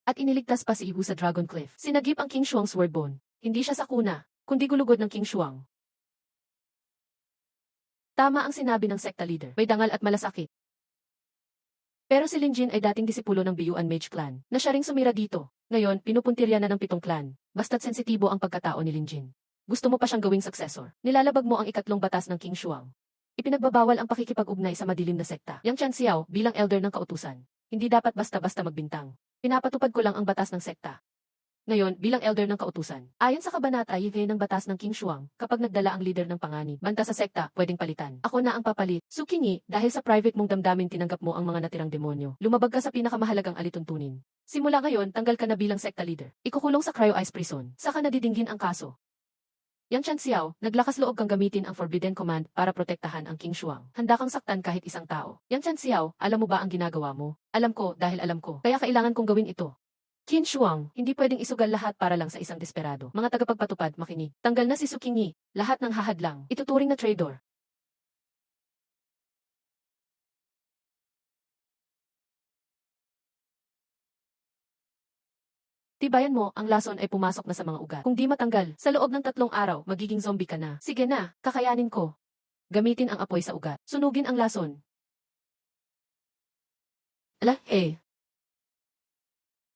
[SPEAKER 1] At iniligtas pa si Ihu sa Dragon Cliff. Sinagip ang King Shuang's Swordbone. Hindi siya sakuna, kundi gulugod ng King Shuang. Tama ang sinabi ng sekta leader. May dangal at malasakit. Pero si Lin Jin ay dating disipulo ng Beyuan Mage Clan, na siya ring sumira dito. Ngayon, pinupuntirya na ng 7 clan. Basta't sensitibo ang pagkatao ni Lin Jin. Gusto mo pa siyang gawing successor. Nilalabag mo ang 2 batas ng King Shuang. Ipinagbabawal ang pakikipag-ugnay sa madilim na sekta. Yang Chen Xiao, bilang elder ng kautusan, hindi dapat basta-basta magbintang. Pinapatupad ko lang ang batas ng sekta. Ngayon, bilang elder ng kautusan, ayon sa kabanata Y ng batas ng King Shuang, kapag nagdala ang leader ng panganib, banta sa sekta, pwedeng palitan. Ako na ang papalit. Sukingi, dahil sa private mong damdamin tinanggap mo ang mga natirang demonyo. Lumabag ka sa pinakamahalagang alituntunin. Simula ngayon, tanggal ka na bilang sekta leader. Ikukulong sa Cryo Ice Prison. Saka nadidinggin ang kaso. Yang Chen Xiao, naglakas loob kang gamitin ang Forbidden Command para protektahan ang King Shuang. Handa kang saktan kahit isang tao. Yang Chen Xiao, alam mo ba ang ginagawa mo? Alam ko, dahil alam ko. Kaya kailangan kong gawin ito. Qin Shuang, hindi pwedeng isugal lahat para lang sa isang desperado. Mga tagapagpatupad, makinig. Tanggal na si Sukingi, lahat ng hahadlang, ituturing na traitor. Tibayan mo, ang lason ay pumasok na sa mga ugat. Kung di matanggal, sa loob ng 3 araw, magiging zombie ka na. Sige na, kakayanin ko. Gamitin ang apoy sa ugat. Sunugin ang lason.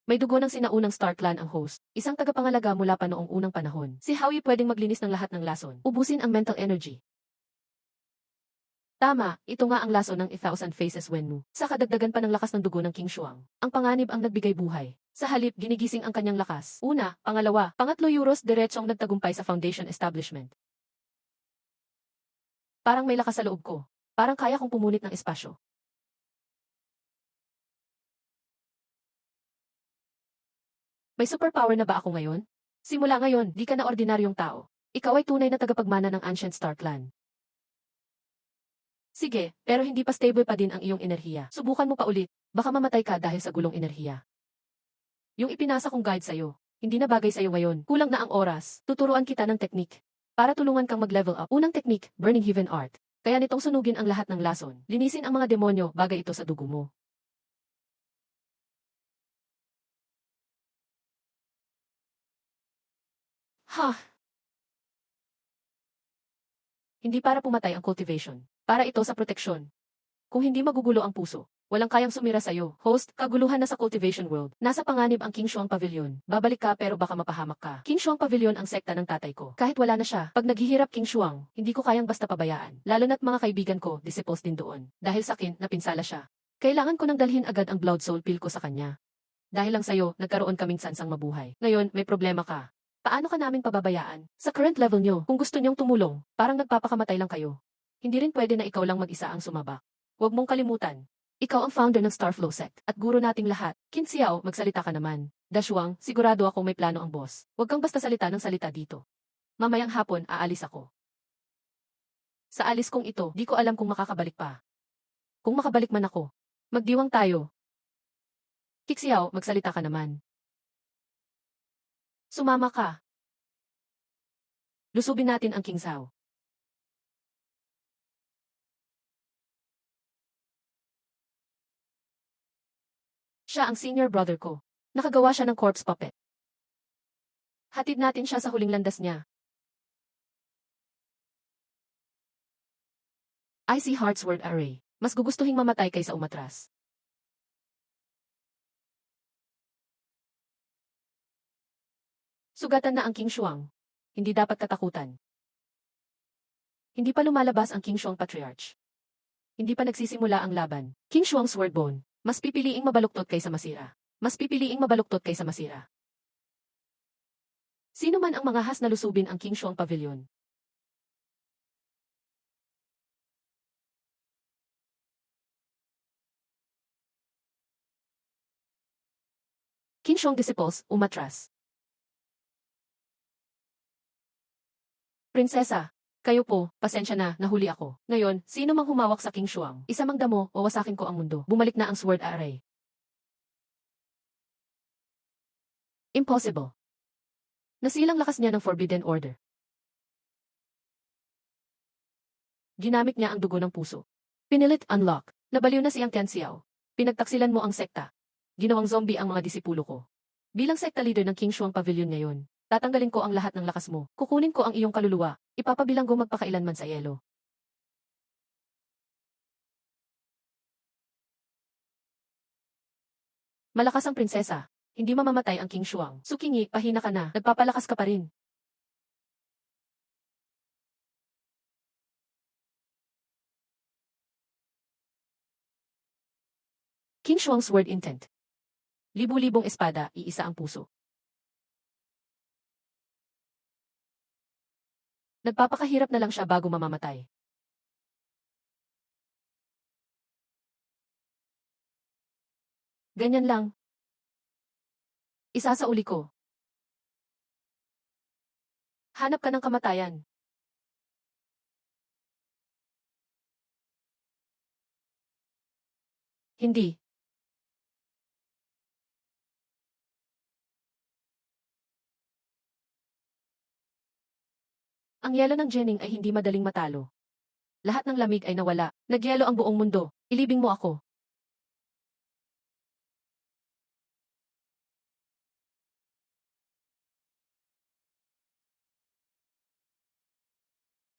[SPEAKER 1] May dugo ng sinaunang Star Clan ang host, isang tagapangalaga mula pa noong unang panahon. Si Howie pwedeng maglinis ng lahat ng lason, ubusin ang mental energy. Tama, ito nga ang lason ng 1,000 Faces Wenmu. Sa kadagdagan pa ng lakas ng dugo ng King Shuang. Ang panganib ang nagbigay buhay. Sa halip, ginigising ang kanyang lakas. Una, pangalawa, pangatlo Euros diretsong nagtagumpay sa Foundation Establishment. Parang may lakas sa loob ko. Parang kaya kong pumunit ng espasyo. May superpower na ba ako ngayon? Simula ngayon, di ka na ordinaryong tao. Ikaw ay tunay na tagapagmana ng Ancient Star Clan. Sige, pero hindi pa stable pa din ang iyong enerhiya. Subukan mo pa ulit, baka mamatay ka dahil sa gulong enerhiya. Yung ipinasa kong guide sa'yo, hindi na bagay sa'yo ngayon. Kulang na ang oras. Tuturuan kita ng teknik. Para tulungan kang mag-level up. Unang teknik, Burning Heaven Art. Kaya nitong sunugin ang lahat ng lason. Linisin ang mga demonyo, bagay ito sa dugo mo. Hindi para pumatay ang cultivation. Para ito sa proteksyon. Kung hindi magugulo ang puso, Walang kayang sumira sa'yo. Host, kaguluhan na sa Cultivation World. Nasa panganib ang King Shuang Pavilion. Babalik ka pero baka mapahamak ka. King Shuang Pavilion ang sekta ng tatay ko. Kahit wala na siya, pag naghihirap King Shuang, hindi ko kayang basta pabayaan. Lalo na't mga kaibigan ko, disciples din doon. Dahil sa akin, napinsala siya. Kailangan ko nang dalhin agad ang blood soul pill ko sa kanya. Dahil lang sa'yo, nagkaroon kaming sansang mabuhay. Ngayon, may problema ka. Paano ka namin pababayaan? Sa current level nyo, kung gusto nyong tumulong, parang nagpapakamatay lang kayo. Hindi rin pwede na ikaw lang mag-isa ang sumabak. Huwag mong kalimutan. Ikaw ang founder ng Starflow Sect at guro nating lahat. Qin Xiao, magsalita ka naman. Dashuang, sigurado ako may plano ang boss. Huwag kang basta salita ng salita dito. Mamayang hapon, aalis ako. Sa alis kong ito, di ko alam kung makakabalik pa. Kung makabalik man ako, magdiwang tayo. Qin Xiao, magsalita ka naman. Sumama ka. Lusubin natin ang King Xiao. Siya ang senior brother ko. Nakagawa siya ng corpse puppet. Hatid natin siya sa huling landas niya. I see Heart's Word Array. Mas gugustuhing mamatay kaysa umatras. Sugatan na ang King Shuang. Hindi dapat katakutan. Hindi pa lumalabas ang King Shuang Patriarch. Hindi pa nagsisimula ang laban. King Shuang Swordbone. Mas pipiliing mabaluktot kaysa masira. Mas pipiliing mabaluktot kaysa masira. Sino man ang mangahas na lusubin ang King Shuang Pavilion? King Shuang Disciples, umatras. Prinsesa, kayo po, pasensya na, nahuli ako. Ngayon, sino mang humawak sa King Shuang? Isa mang damo, wawasakin ko ang mundo. Bumalik na ang Sword Array. Impossible. Nasilang lakas niya ng Forbidden Order. Ginamit niya ang dugo ng puso. Pinilit unlock. Nabaliw na siyang Tian Xiao. Pinagtaksilan mo ang sekta. Ginawang zombie ang mga disipulo ko. Bilang sekta leader ng King Shuang Pavilion ngayon, tatanggalin ko ang lahat ng lakas mo. Kukunin ko ang iyong kaluluwa. Ipapabilanggo magpakailanman sa yelo. Malakas ang prinsesa. Hindi mamamatay ang King Shuang. Sukingi, pahina ka na. Nagpapalakas ka pa rin. King Shuang's word intent. Libu-libong espada, iisa ang puso. Nagpapakahirap na lang siya bago mamamatay. Ganyan lang. Isasauli ko. Hanap ka ng kamatayan. Hindi. Ang yelo ng Jenning ay hindi madaling matalo. Lahat ng lamig ay nawala. Nagyelo ang buong mundo. Ilibing mo ako.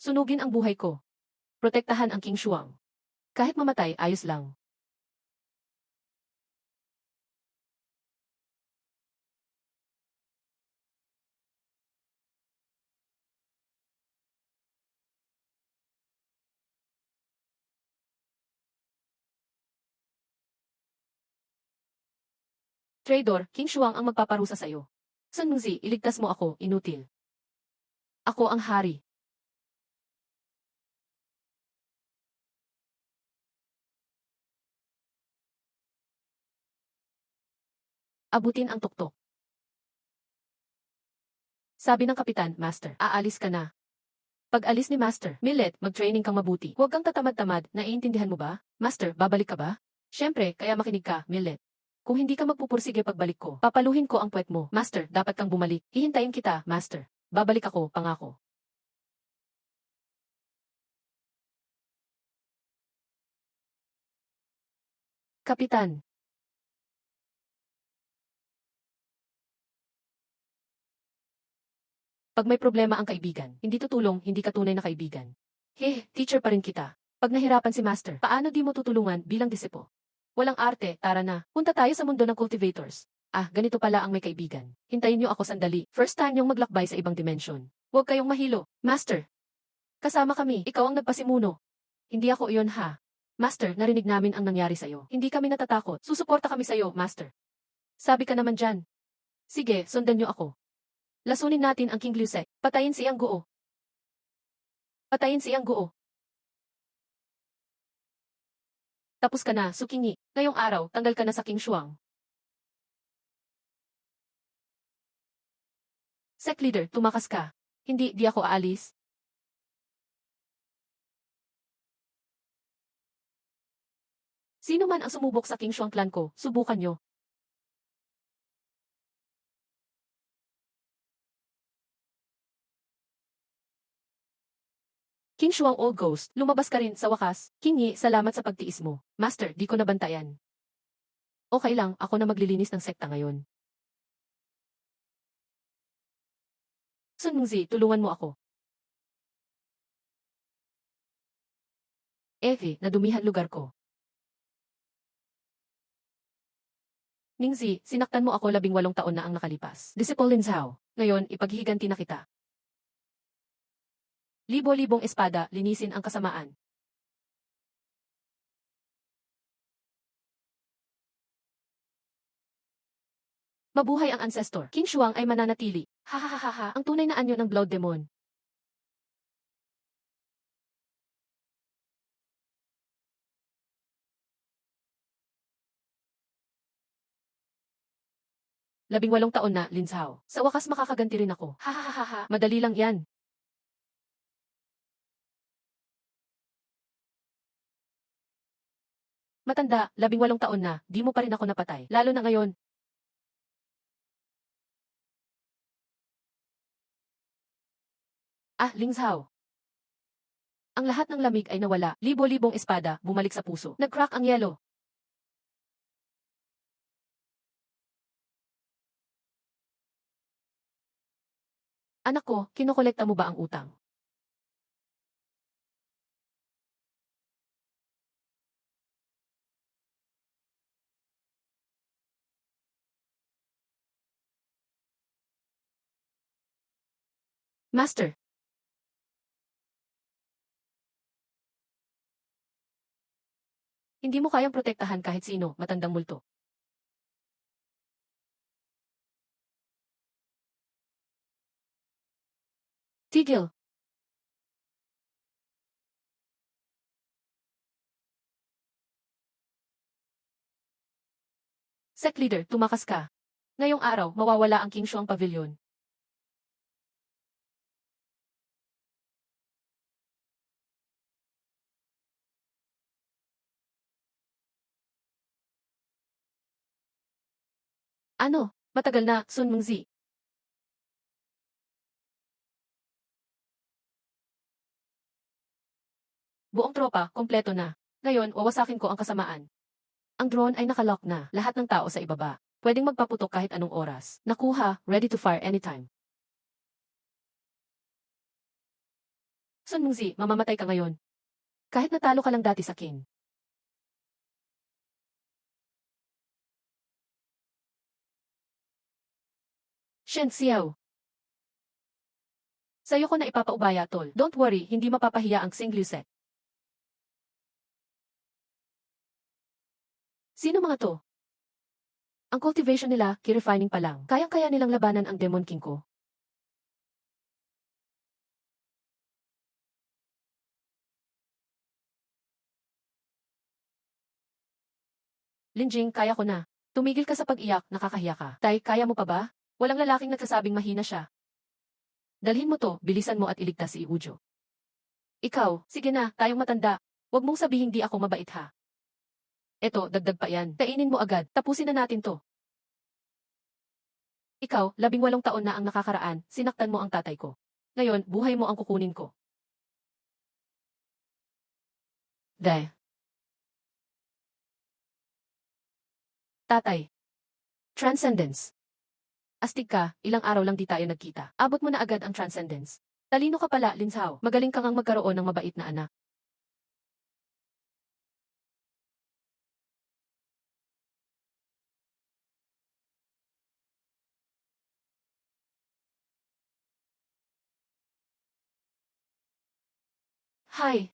[SPEAKER 1] Sunugin ang buhay ko. Protektahan ang King Shuang. Kahit mamatay, ayos lang. Traidor, King Shuang ang magpaparusa sa'yo. Sun Mengzi, iligtas mo ako, inutil. Ako ang hari. Abutin ang tuktok. Sabi ng kapitan, Master, aalis ka na. Pag-alis ni Master, Millet, mag-training kang mabuti. Huwag kang tatamad-tamad, naiintindihan mo ba? Master, babalik ka ba? Siyempre, kaya makinig ka, Millet. Kung hindi ka magpupursige pagbalik ko, papaluhin ko ang puwet mo. Master, dapat kang bumalik. Hihintayin kita, Master. Babalik ako, pangako. Kapitan. Pag may problema ang kaibigan, hindi tutulong, hindi ka tunay na kaibigan. Teacher pa rin kita. Pag nahirapan si Master, paano di mo tutulungan bilang disipo? Walang arte, tara na. Punta tayo sa mundo ng cultivators. Ah, ganito pala ang may kaibigan. Hintayin niyo ako sandali. First time niyong maglakbay sa ibang dimensyon. Huwag kayong mahilo. Master. Kasama kami. Ikaw ang nagpasimuno. Hindi ako iyon ha. Master, narinig namin ang nangyari sa'yo. Hindi kami natatakot. Susuporta kami sa'yo, Master. Sabi ka naman dyan. Sige, sundan niyo ako. Lasunin natin ang King Lusek. Patayin si Yang Guo. Patayin si Yang Guo. Tapos ka na, Sukingi. Ngayong araw, tanggal ka na sa King Shuang. Sect leader, tumakas ka. Hindi, di ako aalis. Sino man ang sumubok sa King Shuang clan ko, subukan nyo. King Shuang Old Ghost, lumabas ka rin sa wakas. King Yi, salamat sa pagtiis mo. Master, di ko nabantayan. Okay lang, ako na maglilinis ng sekta ngayon. Sun Mengzi, tulungan mo ako. Nadumihan lugar ko. Ningzi, sinaktan mo ako 18 taon na ang nakalipas. Disciple Lin Zhao. Ngayon, ipaghihiganti na kita. Libo-libong espada, linisin ang kasamaan. Mabuhay ang ancestor. King Shuang ay mananatili. Hahaha, ang tunay na anyo ng Blood Demon. Labing-walong taon na, Lin Zhao. Sa wakas makakaganti rin ako. Hahaha, madali lang yan. Matanda, 18 taon na, di mo pa rin ako napatay. Lalo na ngayon. Ah, Ling Zhao. Ang lahat ng lamig ay nawala. Libo-libong espada, bumalik sa puso. Nag-crack ang yelo. Anak ko, kinokolekta mo ba ang utang? Master. Hindi mo kayang protektahan kahit sino, matandang multo. Tigil. Sect leader, tumakas ka. Ngayong araw, mawawala ang King Shuang Pavilion. Ano? Matagal na, Sun Mengzi. Buong tropa, kompleto na. Ngayon, wawasakin ko ang kasamaan. Ang drone ay nakalock na, lahat ng tao sa ibaba. Pwedeng magpaputok kahit anong oras. Nakuha, ready to fire anytime. Sun Mengzi, mamamatay ka ngayon. Kahit natalo ka lang dati sa king. Shen Xiao. Sa'yo ko na ipapaubaya, tol. Don't worry, hindi mapapahiya ang Xing Liuset. Sino mga to? Ang cultivation nila, ki-refining pa lang. Kayang-kaya nilang labanan ang Demon King ko. Linjing, kaya ko na. Tumigil ka sa pag-iyak, nakakahiya ka. Tay, kaya mo pa ba? Walang lalaking nagsasabing mahina siya. Dalhin mo to, bilisan mo at iligtas si Ujo. Ikaw, sige na, tayong matanda. Huwag mong sabihin di ako mabait ha. Eto, dagdag pa yan. Kainin mo agad, tapusin na natin to. Ikaw, 18 taon na ang nakakaraan, sinaktan mo ang tatay ko. Ngayon, buhay mo ang kukunin ko. Dahil. Tatay. Transcendence. Astig ka, ilang araw lang di tayo nagkita. Abot mo na agad ang transcendence. Talino ka pala, Lin Zhao. Magaling kang ang magkaroon ng mabait na anak. Hi.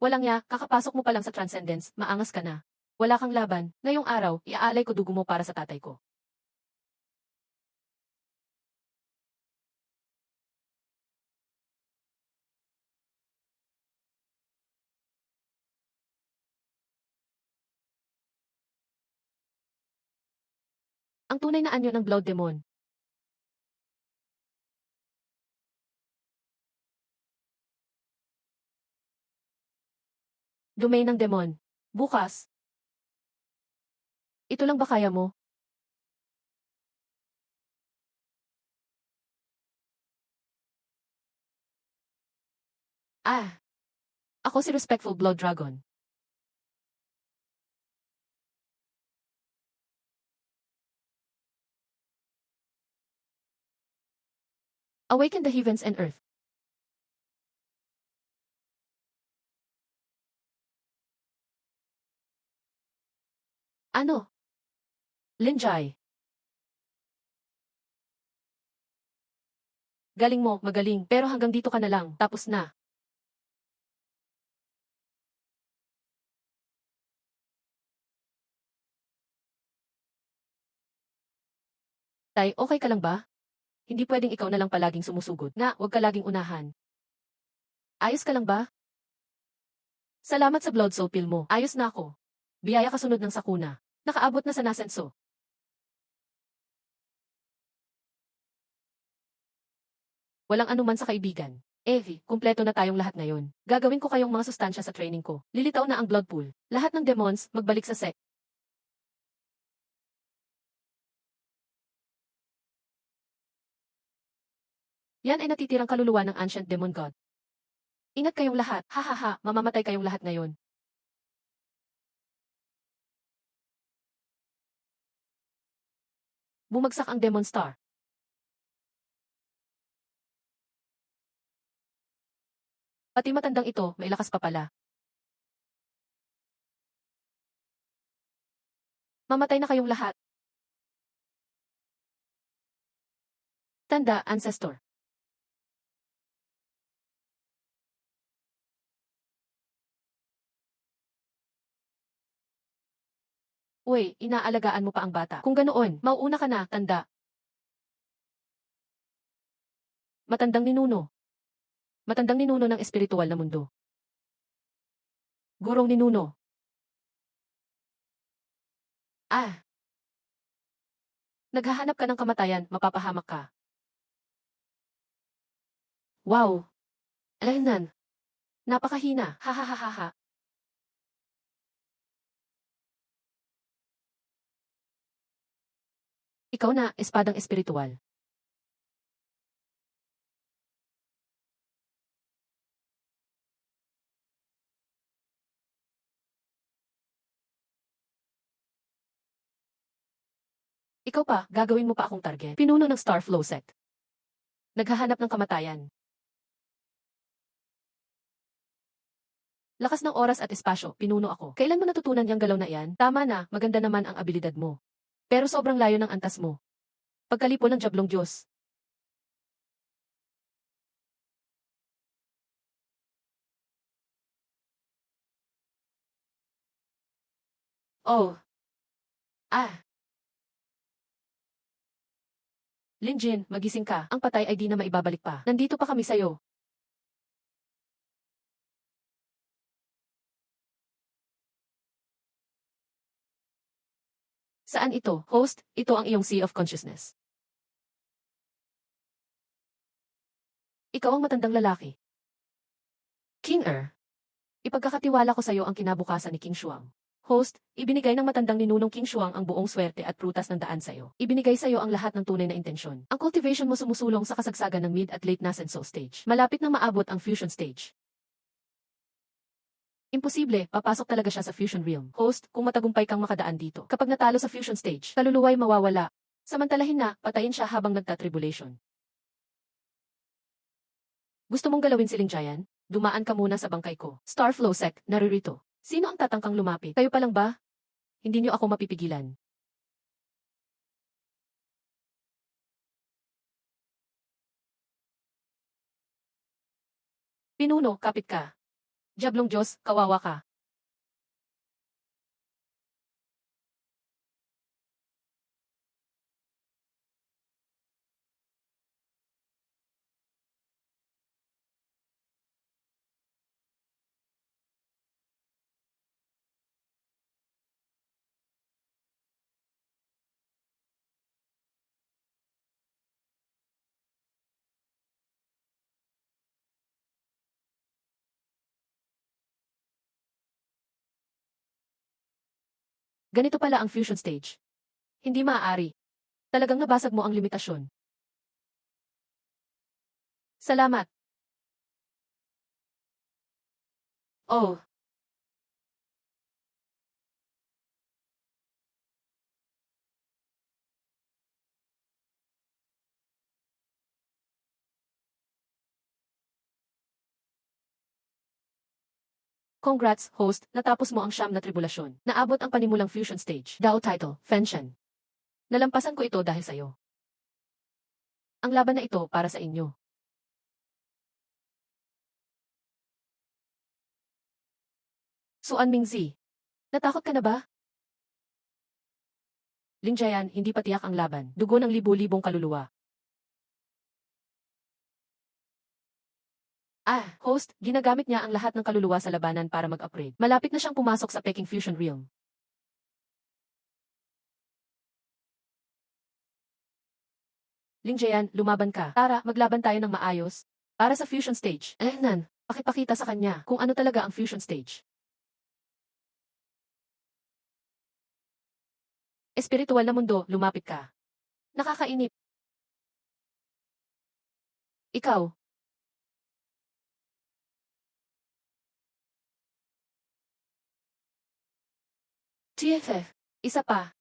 [SPEAKER 1] Walang ya, kakapasok mo pa lang sa Transcendence, maangas ka na. Wala kang laban, ngayong araw, iaalay ko dugo mo para sa tatay ko. Ang tunay na anyo ng Blood Demon. Domain ng Demon. Bukas. Ito lang ba kaya mo? Ah, ako si Respectful Blood Dragon. Awaken the heavens and earth. Ano? Linjay. Galing mo, magaling, pero hanggang dito ka na lang, tapos na. Tay, okay ka lang ba? Hindi pwedeng ikaw na lang palaging sumusugod. Na, wag ka laging unahan. Ayos ka lang ba? Salamat sa blood soul pill mo. Ayos na ako. Biyaya kasunod ng sakuna. Nakaabot na sa nasenso. Walang anuman sa kaibigan. Evie, kumpleto na tayong lahat ngayon. Gagawin ko kayong mga sustansya sa training ko. Lilitaw na ang blood pool. Lahat ng demons, magbalik sa sect. Yan ay natitirang kaluluwa ng ancient demon god. Ingat kayong lahat. Ha ha ha, mamamatay kayong lahat ngayon. Bumagsak ang demon star. Pati matandang ito, may lakas pa pala. Mamatay na kayong lahat. Tanda, ancestor. Uy, inaalagaan mo pa ang bata. Kung ganoon, mauuna ka na, tanda. Matandang ninuno. Matandang ninuno ng espiritual na mundo. Gurong ninuno. Ah, naghahanap ka ng kamatayan, mapapahamak ka. Wow. Alainan. Napakahina. Ha ha ha ha ha. Ikaw na, espadang espiritual. Ikaw pa, gagawin mo pa akong target. Pinuno ng Starflow sect. Naghahanap ng kamatayan. Lakas ng oras at espasyo, pinuno ako. Kailan mo natutunan yung galaw na iyan? Tama na, maganda naman ang abilidad mo. Pero sobrang layo ng antas mo. Pagkalipon ng Jablong Diyos. Oh. Ah. Linjin, magising ka. Ang patay ay di na maibabalik pa. Nandito pa kami sa'yo. Saan ito? Host, ito ang iyong Sea of Consciousness. Ikaw ang matandang lalaki. King Er. Ipagkakatiwala ko sa iyo ang kinabukasan ni King Shuang. Host, ibinigay ng matandang ninunong King Shuang ang buong swerte at prutas ng daan sa iyo. Ibinigay sa iyo ang lahat ng tunay na intensyon. Ang cultivation mo sumusulong sa kasagsagan ng mid at late nascenso stage. Malapit nang maabot ang fusion stage. Imposible, papasok talaga siya sa fusion realm. Host, kung matagumpay kang makadaan dito. Kapag natalo sa fusion stage, kaluluwa'y mawawala. Samantalahin na, patayin siya habang nagtatribulation. Gusto mong galawin si Lingjayan? Dumaan ka muna sa bangkay ko. Starflow sect, naririto. Sino ang tatangkang lumapit? Kayo pa lang ba? Hindi niyo ako mapipigilan. Pinuno, kapit ka. Diablong Diyos, kawawa ka. Ganito pala ang fusion stage. Hindi maaari. Talagang nabasag mo ang limitasyon. Salamat. Oh, congrats, host, natapos mo ang siyam na tribulasyon. Naabot ang panimulang fusion stage. Dao title, Fenshen. Nalampasan ko ito dahil sa'yo. Ang laban na ito para sa inyo. Suan Mingzi. Natakot ka na ba? Lingjayan, hindi pa tiyak ang laban. Dugo ng libu-libong kaluluwa. Host, ginagamit niya ang lahat ng kaluluwa sa labanan para mag-upgrade. Malapit na siyang pumasok sa Peking Fusion Realm. Lingjayan, lumaban ka. Tara, maglaban tayo ng maayos. Para sa fusion stage. Pakipakita sa kanya kung ano talaga ang fusion stage. Espiritual na mundo, lumapit ka. Nakakainip. Ikaw. TFF. Isa pa.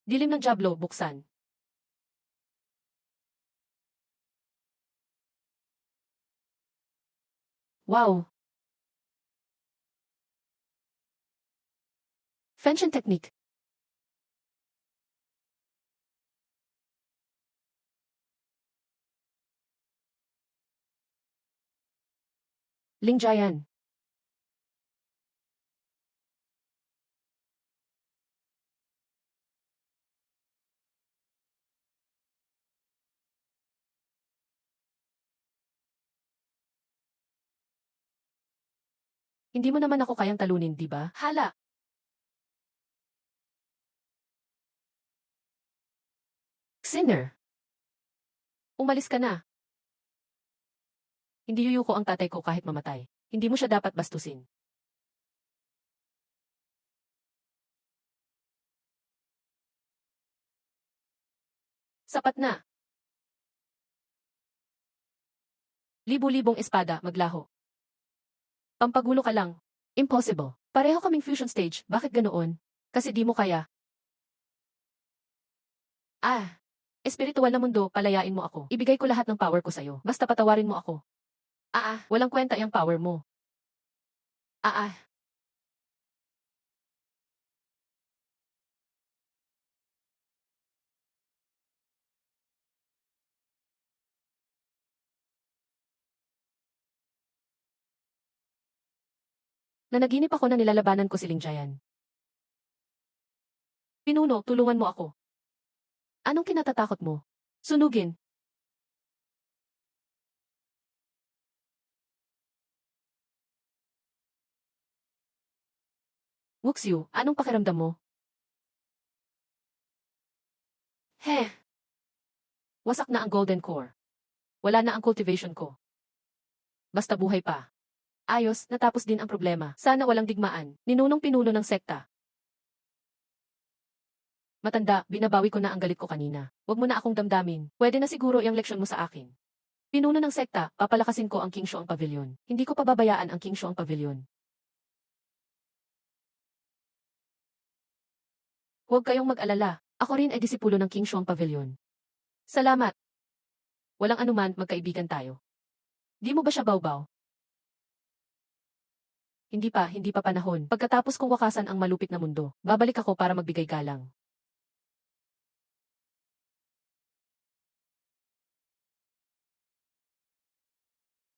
[SPEAKER 1] Dilim ng Diablo, buksan. Wow. Fenshin technique. Lingjayan. Hindi mo naman ako kayang talunin, di ba? Hala. Sinner. Umalis ka na. Hindi yuyuko ang tatay ko kahit mamatay. Hindi mo siya dapat bastusin. Sapat na. Libu-libong espada, maglaho. Pampagulo ka lang. Impossible. Pareho kaming fusion stage, bakit ganoon? Kasi di mo kaya. Espiritual na mundo, palayain mo ako. Ibigay ko lahat ng power ko sa'yo. Basta patawarin mo ako. Walang kwenta yung power mo. Ah, ah. Nanaginip ako na nilalabanan ko si Lingjayan. Pinuno, tulungan mo ako. Anong kinatatakot mo? Sunugin. Wuxiu, anong pakiramdam mo? Heh. Wasak na ang golden core. Wala na ang cultivation ko. Basta buhay pa. Ayos, natapos din ang problema. Sana walang digmaan. Ninunong pinuno ng sekta. Matanda, binabawi ko na ang galit ko kanina. Huwag mo na akong damdamin. Pwede na siguro yung leksyon mo sa akin. Pinuno ng sekta, papalakasin ko ang King Shuang Pavilion. Hindi ko pababayaan ang King Shuang Pavilion. Huwag kayong mag-alala. Ako rin ay disipulo ng King Shuang Pavilion. Salamat. Walang anuman, magkaibigan tayo. Di mo ba siya bawbaw? Hindi pa panahon. Pagkatapos kong wakasan ang malupit na mundo, babalik ako para magbigay galang.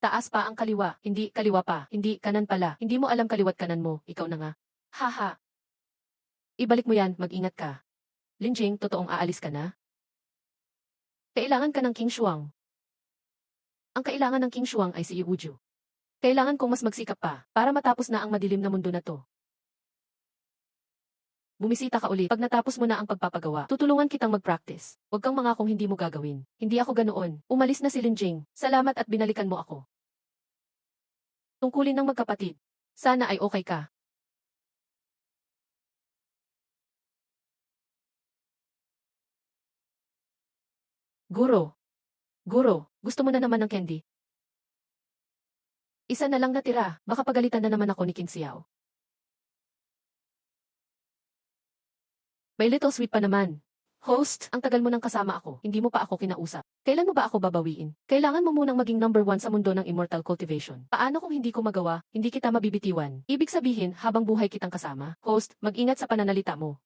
[SPEAKER 1] Taas pa ang kaliwa, hindi kaliwa pa, hindi kanan pala. Hindi mo alam kaliwat kanan mo, ikaw na nga. Haha. Ibalik mo yan, mag-ingat ka. Linjing, totoong aalis ka na? Kailangan ka ng King Shuang. Ang kailangan ng King Shuang ay si Iwuju. Kailangan kong mas magsikap pa, para matapos na ang madilim na mundo na to. Bumisita ka ulit. Pag natapos mo na ang pagpapagawa, tutulungan kitang mag-practice. Huwag kang mangakong hindi mo gagawin. Hindi ako ganoon. Umalis na si Linjing. Salamat at binalikan mo ako. Tungkulin ng magkapatid. Sana ay okay ka. Guro. Guro, gusto mo na naman ng candy? Isa na lang natira, baka pagalitan na naman ako ni King Xiao. May little sweet pa naman. Host, ang tagal mo nang kasama ako, hindi mo pa ako kinausap. Kailan mo ba ako babawiin? Kailangan mo munang maging number 1 sa mundo ng immortal cultivation. Paano kung hindi ko magawa, hindi kita mabibitiwan? Ibig sabihin, habang buhay kitang kasama? Host, mag-ingat sa pananalita mo.